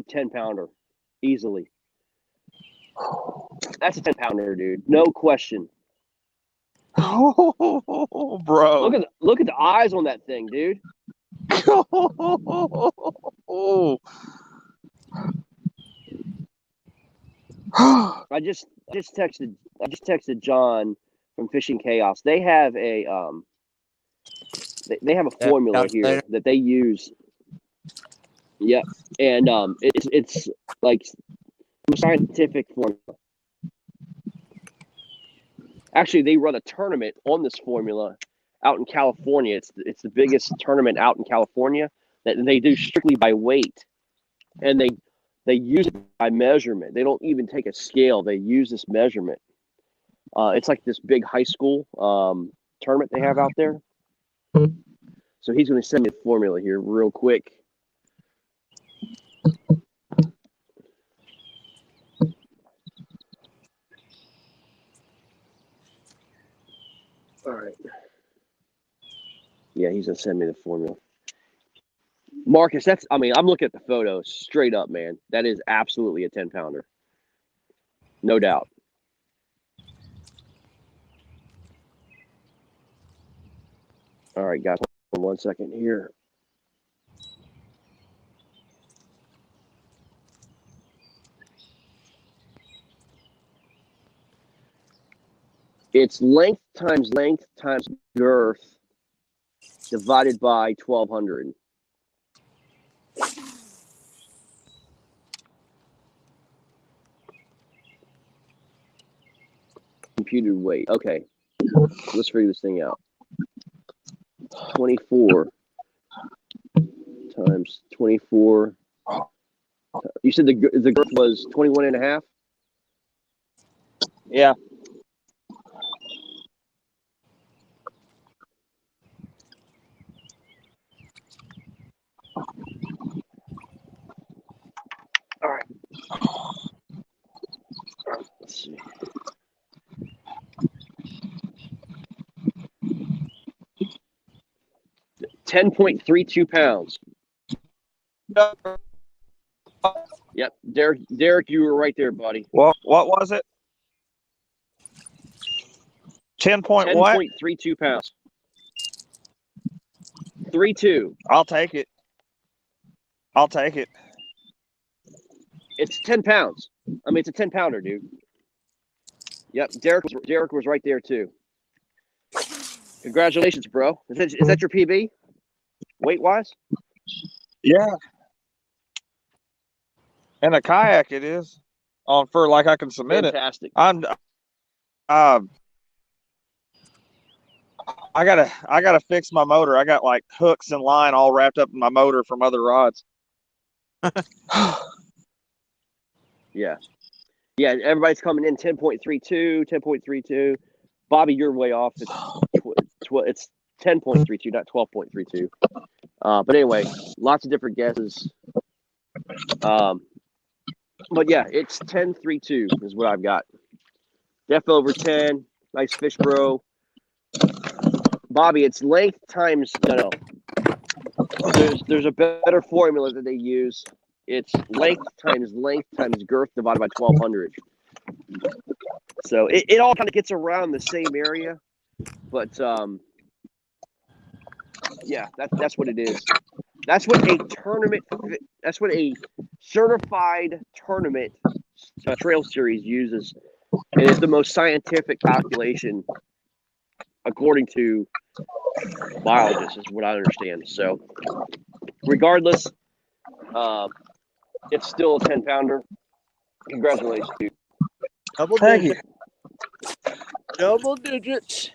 10-pounder, easily. That's a 10-pounder, dude. No question. oh, bro. Look at the eyes on that thing, dude. Oh. I just texted John from Fishing Chaos. They have a they have a formula here that they use. Yep, and it's like scientific formula. Actually, they run a tournament on this formula out in California. It's the biggest tournament out in California that they do strictly by weight, and they use it by measurement. They don't even take a scale. They use this measurement. It's like this big high school tournament they have out there. So he's going to send me the formula here real quick. All right. Yeah, he's going to send me the formula. Marcus, I'm looking at the photo straight up, man. That is absolutely a 10-pounder. No doubt. All right, guys, hold on 1 second here. It's length times girth divided by 1,200. Computed weight. Okay, let's figure this thing out. 24 times 24. You said the girth was 21.5? Yeah. All right. Let's see. £10.32. Yep, Derek, you were right there, buddy. What was it? 10 point what? 10.32 pounds. 32. I'll take it. It's 10 pounds. I mean, it's a 10-pounder, dude. Yep, Derek was right there too. Congratulations, bro. Is that your PB? Weight wise? Yeah. And a kayak it is. For like I can submit Fantastic. it. I gotta fix my motor. I got like hooks and line all wrapped up in my motor from other rods. Yeah. Yeah, everybody's coming in 10.32, 10.32. Bobby, you're way off. It's 10.32, not 12.32. But anyway, lots of different guesses. But yeah, it's 10.32 is what I've got. Def over 10. Nice fish, bro. Bobby, it's length times no. There's a better formula that they use. It's length times girth divided by 1200. So it all kind of gets around the same area, but yeah, that's what it is. That's what a tournament. That's what a certified tournament trail series uses, and it's the most scientific calculation according to biologists, is what I understand. So, regardless, it's still a 10-pounder. Congratulations, dude. Thank you. Double digits.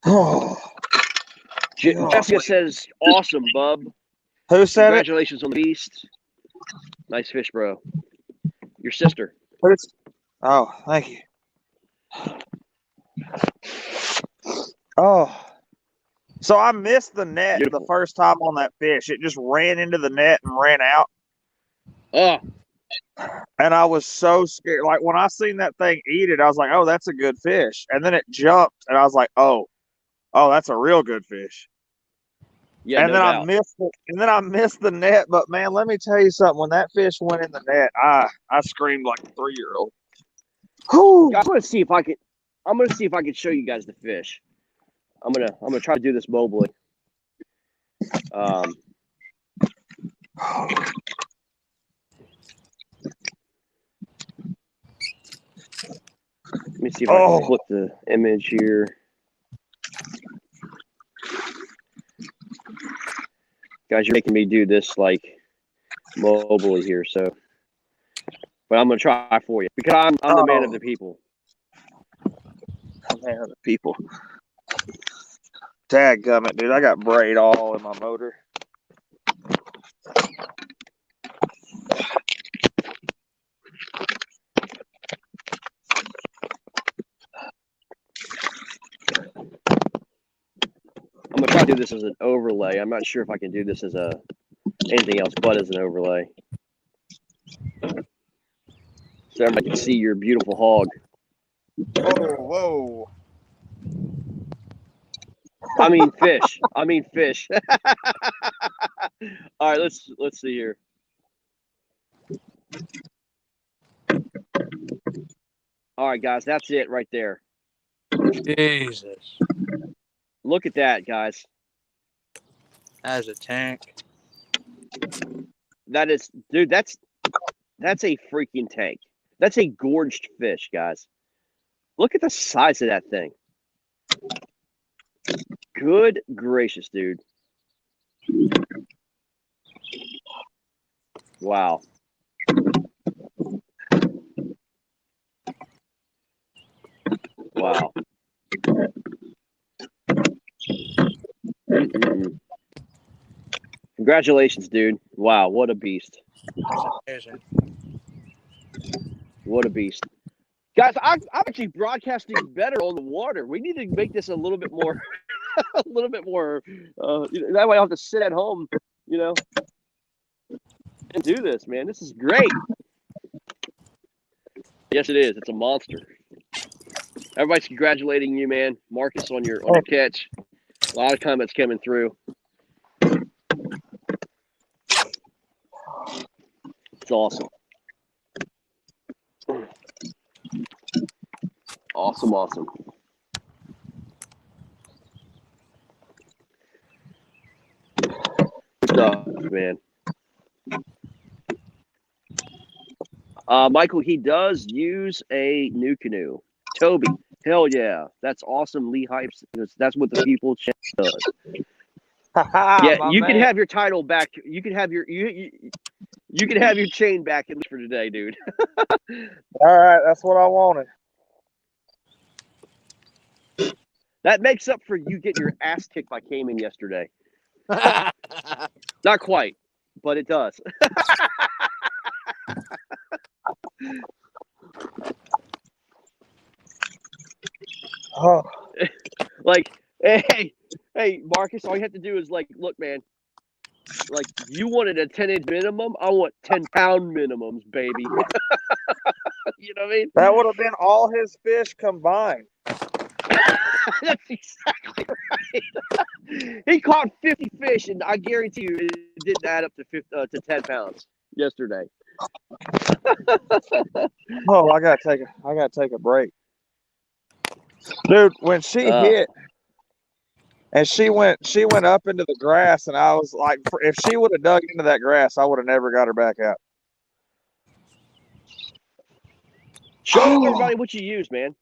Oh, Jessica says, "Awesome, bub. who said Congratulations on the beast. Nice fish, bro. Your sister." it? Oh, thank you. Oh, so I missed the net Beautiful. the first time on that fish. It just ran into the net and ran out. Oh, And I was so scared. Like when I seen that thing eat it, I was like, "Oh, that's a good fish." And then it jumped, and I was like, "Oh, that's a real good fish." yeah, And no then doubt. I missed the net. But man, let me tell you something. When that fish went in the net, I screamed like a 3-year-old. I'm gonna see if I can. I'm gonna see if I can show you guys the fish. I'm gonna try to do this mobily. Let me see if I can flip the image here. Guys, you're making me do this like mobily here, so. But I'm gonna try for you because I'm the man of the people. Man of the people. Dadgummit, dude. I got braid all in my motor. I'm gonna try to do this as an overlay. I'm not sure if I can do this as anything else but as an overlay. So everybody can see your beautiful hog. Whoa. I mean fish. All right, let's see here. All right, guys, that's it right there. Jesus. Look at that, guys. As a tank. That is, dude, that's a freaking tank. That's a gorged fish, guys. Look at the size of that thing. Good gracious, dude. Wow. Wow. Congratulations, dude. Wow, what a beast. Amazing. What a beast. Guys, I'm actually broadcasting better on the water. We need to make this a little bit more, that way I don't have to sit at home, and do this, man. This is great. Yes, it is. It's a monster. Everybody's congratulating you, man. Marcus, on your catch. A lot of comments coming through. It's awesome. Awesome. Good stuff, man. Michael, he does use a new canoe. Toby, hell yeah. That's awesome. Lee Hypes. That's what the people does. Yeah, you can have your title back. You can have your you can have your chain back at least for today, dude. All right, that's what I wanted. That makes up for you getting your ass kicked by Cayman yesterday. Not quite, but it does. Oh, Like, hey, Marcus, all you have to do is like, look, man. Like, you wanted a 10-inch minimum. I want 10-pound minimums, baby. You know what I mean? that would have been all his fish combined. That's exactly right. He caught 50 fish, and I guarantee you, it didn't add up to 10 pounds yesterday. Oh, I gotta take a break, dude. When she hit, and she went up into the grass, and I was like, if she would have dug into that grass, I would have never got her back out. Show everybody what you use, man.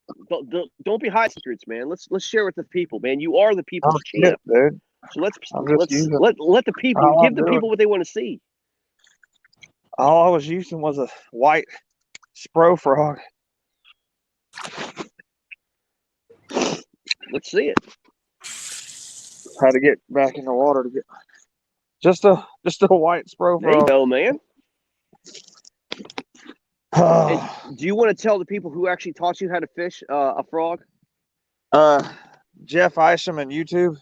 Don't be high secrets, man. Let's share with the people, man. You are the people's champ, dude. So let's using, let the people give the people what they want to see. All I was using was a white Spro frog. Let's see it. Had to get back in the water to get just a white Spro frog. There you go, man. Do you want to tell the people who actually taught you how to fish a frog? Jeff Isham on YouTube.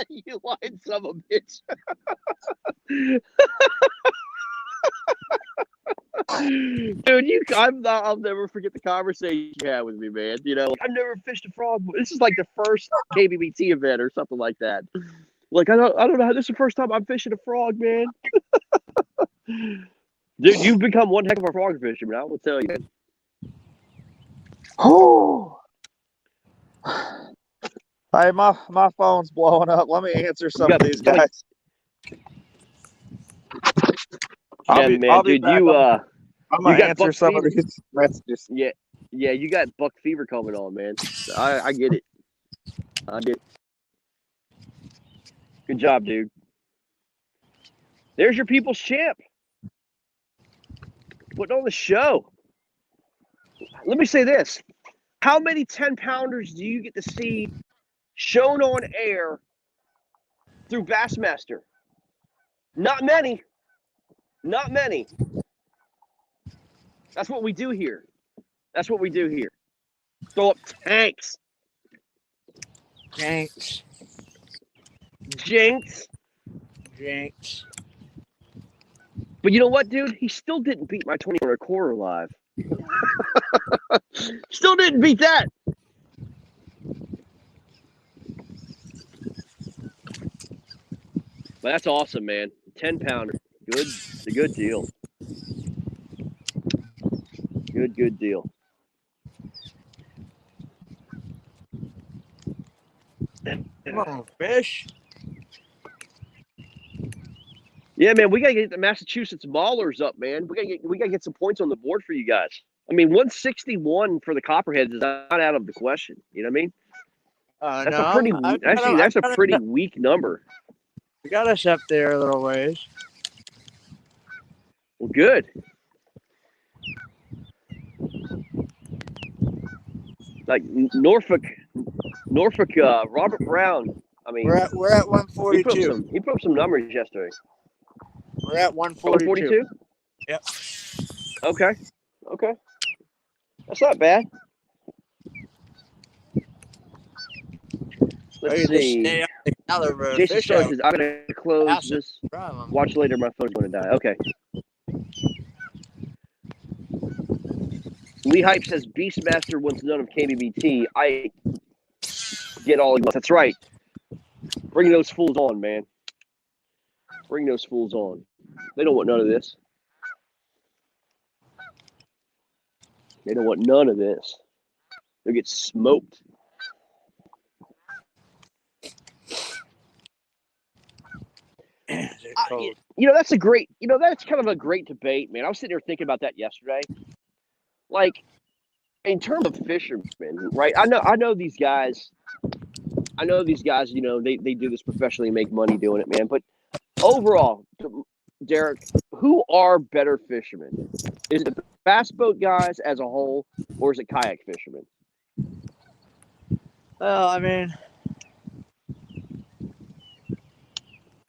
You lying son of a bitch. Dude, I'll never forget the conversation you had with me, man. You know, I've never fished a frog. This is like the first KBBT event or something like that. Like, I don't know. This is the first time I'm fishing a frog, man. Dude, you've become one heck of a frog fisherman. I will tell you. Oh. Hey, my phone's blowing up. Let me answer some of these guys. I'm gonna answer some of these messages. Yeah, you got buck fever coming on, man. I get it. I get it. Good job, dude. There's your people's champ. Putting on the show. Let me say this. How many 10-pounders do you get to see shown on air through Bassmaster? Not many. Not many. That's what we do here. That's what we do here. Throw up tanks. Jinx. But you know what, dude? He still didn't beat my 20-quarter live. Still didn't beat that. But that's awesome, man. 10-pounder. Good. It's a good deal. Good deal. Come on, fish. Yeah, man, we gotta get the Massachusetts Maulers up, man. We gotta get some points on the board for you guys. I mean, 161 for the Copperheads is not out of the question. You know what I mean? That's a pretty weak number. We got us up there a little ways. Well, good. Like Norfolk, Robert Brown. I mean, We're at 142. He put up some numbers yesterday. We're at 142. Yep. Okay. That's not bad. Let's see. Jason Stark says, I'm going to close this. Watch later, my phone's going to die. Okay. Lee Hype says, Beastmaster wants none of KBBT. I get all he wants. That's right. Bring those fools on, man. Bring those fools on. They don't want none of this. They don't want none of this. They'll get smoked. That's kind of a great debate, man. I was sitting here thinking about that yesterday. Like, in terms of fishermen, right? I know these guys. They do this professionally and make money doing it, man. But overall, Derek, who are better fishermen? Is it the bass boat guys as a whole, or is it kayak fishermen? Well, I mean,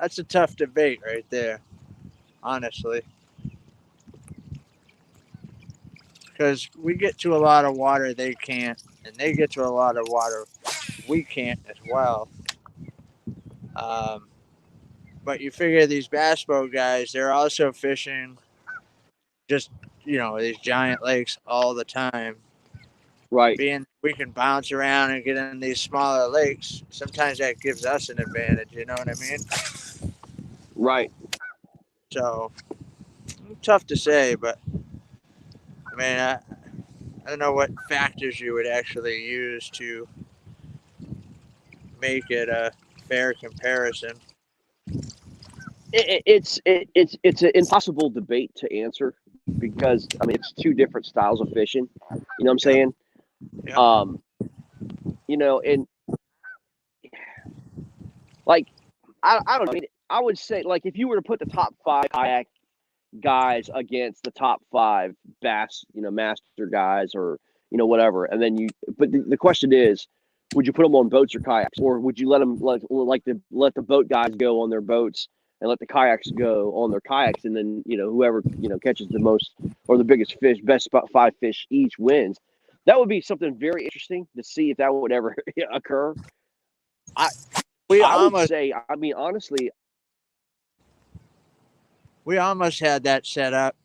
that's a tough debate right there. honestly. Because we get to a lot of water they can't, and they get to a lot of water we can't as well. Um, but you figure these bass boat guys, they're also fishing just, these giant lakes all the time. Right. Being we can bounce around and get in these smaller lakes, sometimes that gives us an advantage, you know what I mean? Right. So, tough to say, but I mean, I don't know what factors you would actually use to make it a fair comparison. It's an impossible debate to answer because I mean it's two different styles of fishing. You know what I'm saying? Yeah. And like I don't know. I mean, I would say like if you were to put the top 5 kayak guys against the top 5 bass, master guys or whatever, and then but the question is, would you put them on boats or kayaks, or would you let them let the boat guys go on their boats and let the kayaks go on their kayaks, and then whoever catches the most or the biggest fish, best 5 fish each wins? That would be something very interesting to see if that would ever occur. I would say, I mean, honestly, we almost had that set up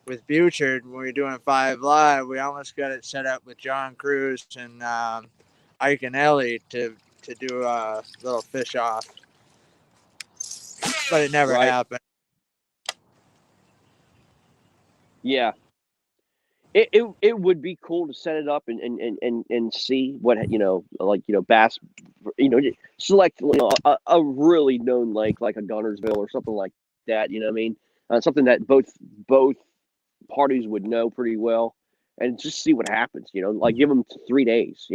with Butchert when we were doing 5 Live. We almost got it set up with John Cruz and Ike and Ellie to do a little fish off, but it never happened. Yeah. It would be cool to set it up and see what bass, select a really known lake like a Gunnersville or something like that. You know what I mean? Something that both parties would know pretty well, and just see what happens. Like give them 3 days.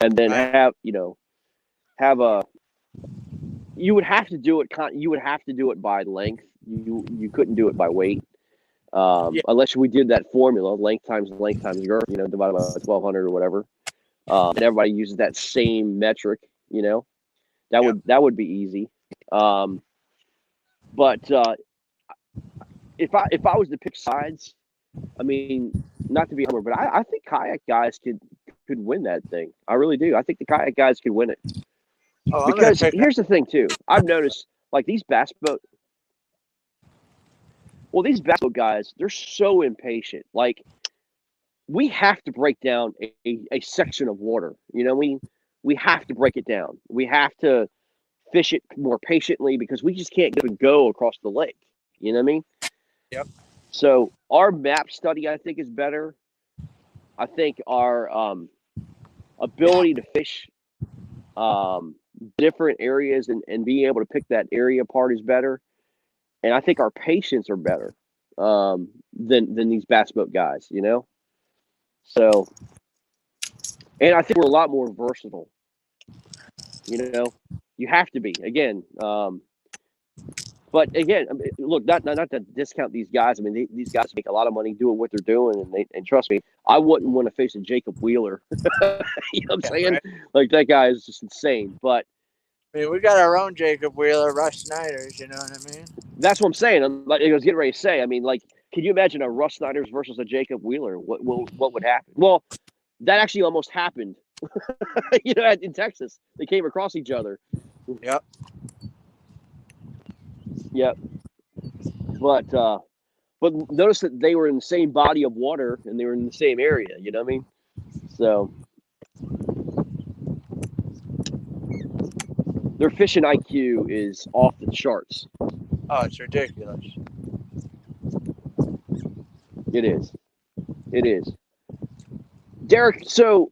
And then have a. You would have to do it. You would have to do it by length. You couldn't do it by weight. Unless we did that formula, length times girth, divided by 1,200 or whatever, and everybody uses that same metric, that would be easy. But if I was to pick sides, I mean, not to be homer, but I think kayak guys could win that thing. I really do. I think the kayak guys could win it. Because here's the thing too. I've noticed like these bass boat guys, they're so impatient. Like we have to break down a section of water. We have to break it down. We have to fish it more patiently because we just can't go across the lake. You know what I mean? Yep. So our map study, I think, is better. I think our ability to fish different areas and being able to pick that area apart is better. And I think our patience are better than these bass boat guys, So, and I think we're a lot more versatile. You have to be again. But again, look, not to discount these guys. I mean, these guys make a lot of money doing what they're doing, and trust me, I wouldn't want to face a Jacob Wheeler. You know what I'm saying? Right. Like that guy is just insane. But I mean, we got our own Jacob Wheeler, Russ Snyder's. You know what I mean? That's what I'm saying. I was getting ready to say. I mean, like, can you imagine a Russ Snyder's versus a Jacob Wheeler? What would happen? Well, that actually almost happened. In Texas, they came across each other. Yep. But notice that they were in the same body of water and they were in the same area. You know what I mean? So their fishing IQ is off the charts. Oh, it's ridiculous. It is. Derek, so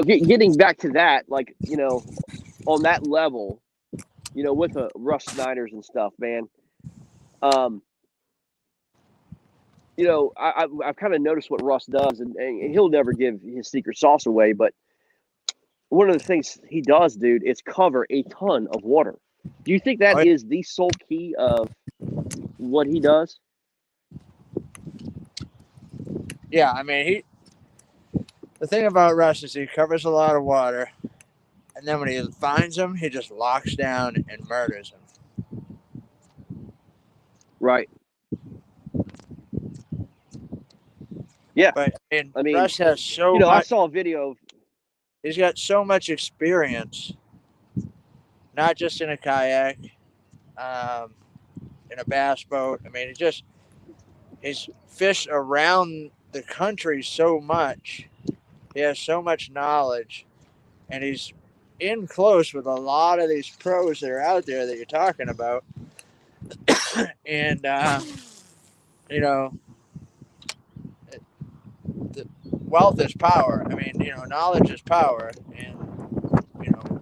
getting back to that, like, on that level, with Russ Snyder's and stuff, man. I've kind of noticed what Russ does, and he'll never give his secret sauce away, but one of the things he does, dude, is cover a ton of water. Do you think that is the sole key of what he does? Yeah, I mean, the thing about Russ is he covers a lot of water, and then when he finds them, he just locks down and murders them. Right. Yeah. But I mean, Russ has so I much. saw a video of. He's got so much experience, not just in a kayak, in a bass boat. I mean, he's fished around the country so much. He has so much knowledge, and he's in close with a lot of these pros that are out there that you're talking about. And the wealth is power. I mean, knowledge is power, and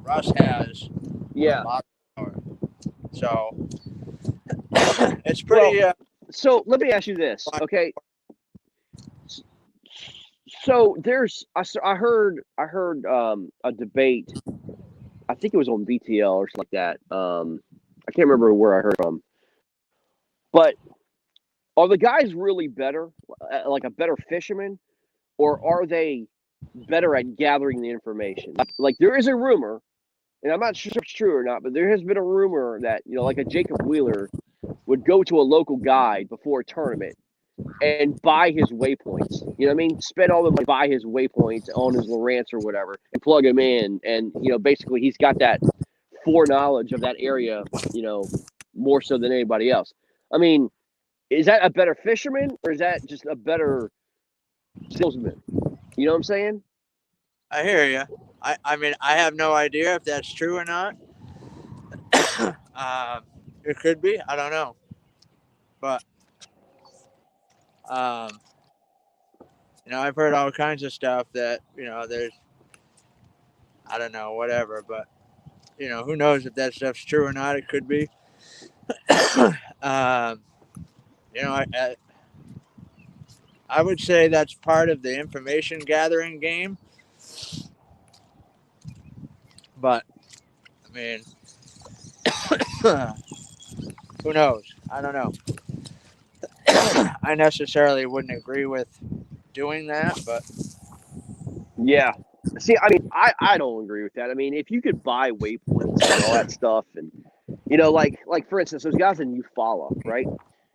Russ has a lot of power. So it's pretty. So let me ask you this, okay? So I heard a debate. I think it was on BTL or something like that. I can't remember where I heard from. But are the guys really better, like a better fisherman, or are they better at gathering the information? Like there is a rumor, and I'm not sure if it's true or not, but there has been a rumor that like a Jacob Wheeler would go to a local guide before a tournament and buy his waypoints. You know what I mean? Spend all the money, buy his waypoints on his Lowrance or whatever, and plug him in. And basically he's got that foreknowledge of that area, more so than anybody else. I mean, is that a better fisherman or is that just a better salesman? You know what I'm saying? I hear you. I mean, I have no idea if that's true or not. It could be. I don't know. But, I've heard all kinds of stuff that, there's, I don't know, whatever. But, who knows if that stuff's true or not. It could be. I would say that's part of the information gathering game. But, I mean, who knows? I don't know. I necessarily wouldn't agree with doing that, but yeah. See, I mean, I don't agree with that. I mean, if you could buy waypoints and all that stuff, and like for instance, those guys in Eufaula, right?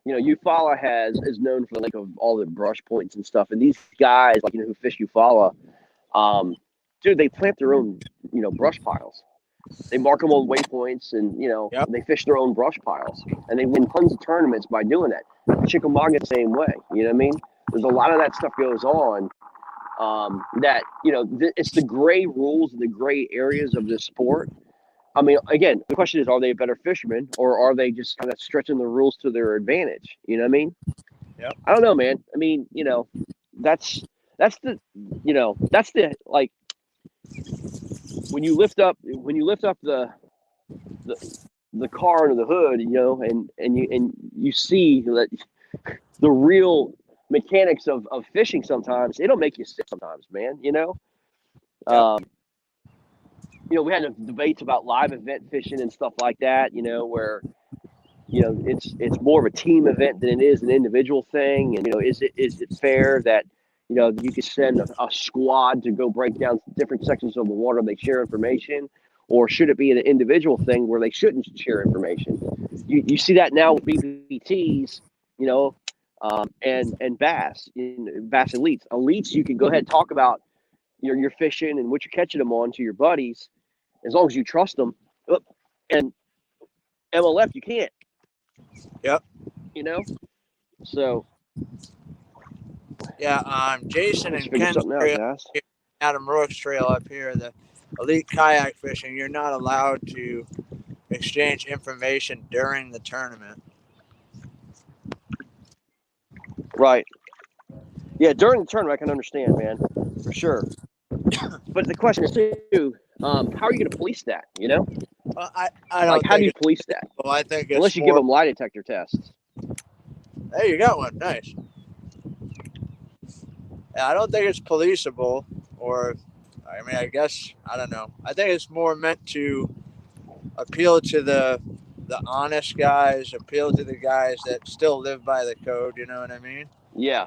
Eufaula is known for of all the brush points and stuff, and these guys who fish Eufaula, dude, they plant their own brush piles. They mark them on waypoints, and Yep. they fish their own brush piles, and they win tons of tournaments by doing that. Chickamauga, same way. You know what I mean? There's a lot of that stuff goes on. That it's the gray rules and the gray areas of the sport. I mean, again, the question is, are they a better fisherman, or are they just kind of stretching the rules to their advantage? You know what I mean? Yep. I don't know, man. I mean, that's the like when you lift up the car under the hood, and you see that the real mechanics of fishing. Sometimes it'll make you sick. Sometimes, man. Yep. We had debates about live event fishing and stuff like that. Where it's more of a team event than it is an individual thing. And is it fair that you could send a squad to go break down different sections of the water and they share information, or should it be an individual thing where they shouldn't share information? You see that now with BBTs, and bass, bass elites. You can go ahead and talk about your fishing and what you're catching them on to your buddies, as long as you trust them. And MLF, you can't. Yep. So yeah, Jason and figure Ken's something out, trail, guys. Adam Rook's trail up here, the elite kayak fishing, you're not allowed to exchange information during the tournament. Right. Yeah, during the tournament, I can understand, man, for sure. But the question is too, how are you going to police that? Well, I don't. How do you police that? Well, I think unless you give them lie detector tests. Hey, you got one. Nice. I don't think it's policeable, or I mean, I guess I don't know. I think it's more meant to appeal to the honest guys, appeal to the guys that still live by the code. You know what I mean? Yeah.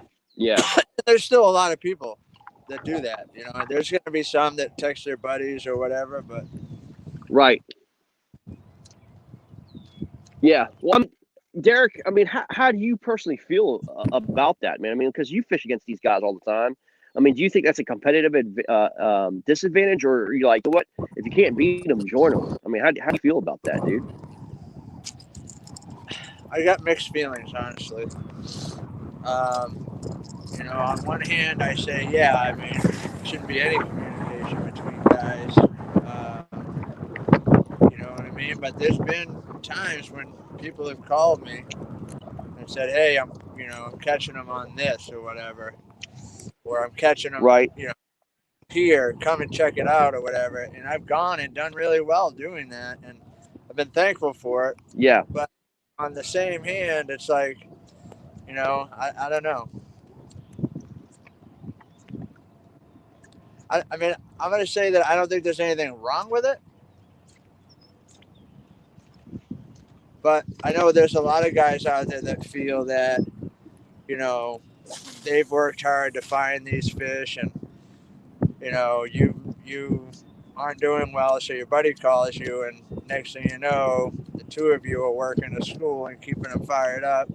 There's still a lot of people that do that. There's going to be some that text their buddies or whatever, but right. Yeah. Well, Derek, I mean, how do you personally feel about that, man? I mean, because you fish against these guys all the time. I mean, do you think that's a competitive disadvantage, or are you like, what? If you can't beat them, join them? I mean, how do you feel about that, dude? I got mixed feelings, honestly. You know, on one hand, I say, yeah, I mean, there shouldn't be any communication between guys. You know what I mean? But there's been times when people have called me and said, hey, I'm catching them on this or whatever, or I'm catching them, right? You know, here, come and check it out or whatever. And I've gone and done really well doing that, and I've been thankful for it. Yeah. But on the same hand, it's like, you know, I don't know. I mean, I'm going to say that I don't think there's anything wrong with it. But I know there's a lot of guys out there that feel that, you know, they've worked hard to find these fish, and, you know, you aren't doing well, so your buddy calls you, and next thing you know, the two of you are working at school and keeping them fired up,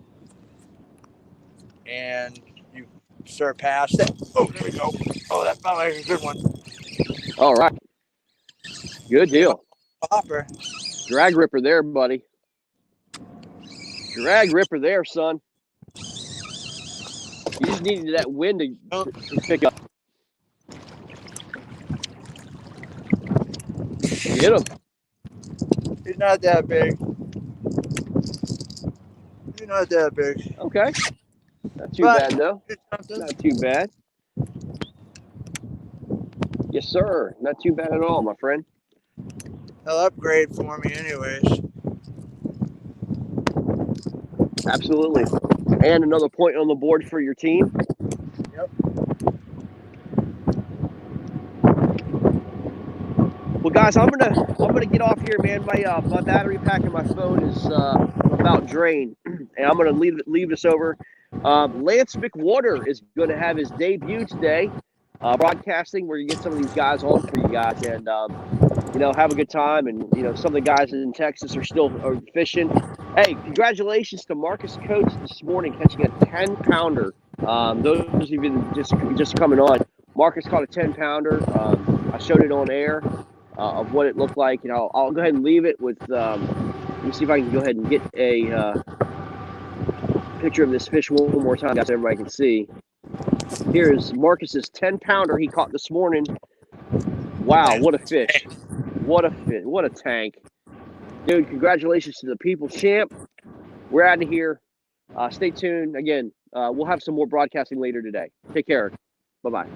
and you surpass it. Oh, there we go. Oh, that felt like a good one. All right. Good deal. Popper. Drag ripper there, buddy. Drag ripper there, son. You just needed that wind to pick up. Get him. He's not that big. He's not that big. Okay. Not too bad, though. Not too bad. Yes, sir. Not too bad at all, my friend. He'll upgrade for me anyways. Absolutely. And another point on the board for your team. Yep. Well, guys, I'm gonna get off here, man. My battery pack in my phone is about drained, and I'm gonna leave this over. Lance McWater is going to have his debut today, broadcasting, where you get some of these guys on for you guys, and you know, have a good time. And you know, some of the guys in Texas are still fishing. Hey, congratulations to Marcus Coates this morning catching a 10-pounder. Those of you just coming on, Marcus caught a 10-pounder. I showed it on air of what it looked like. You know, I'll go ahead and leave it with. Let me see if I can go ahead and get a picture of this fish one more time, guys, so everybody can see. Here's Marcus's 10-pounder he caught this morning. Wow, what a fish! What a fish! What a tank! Dude, congratulations to the People Champ. We're out of here. Stay tuned. Again, we'll have some more broadcasting later today. Take care. Bye-bye.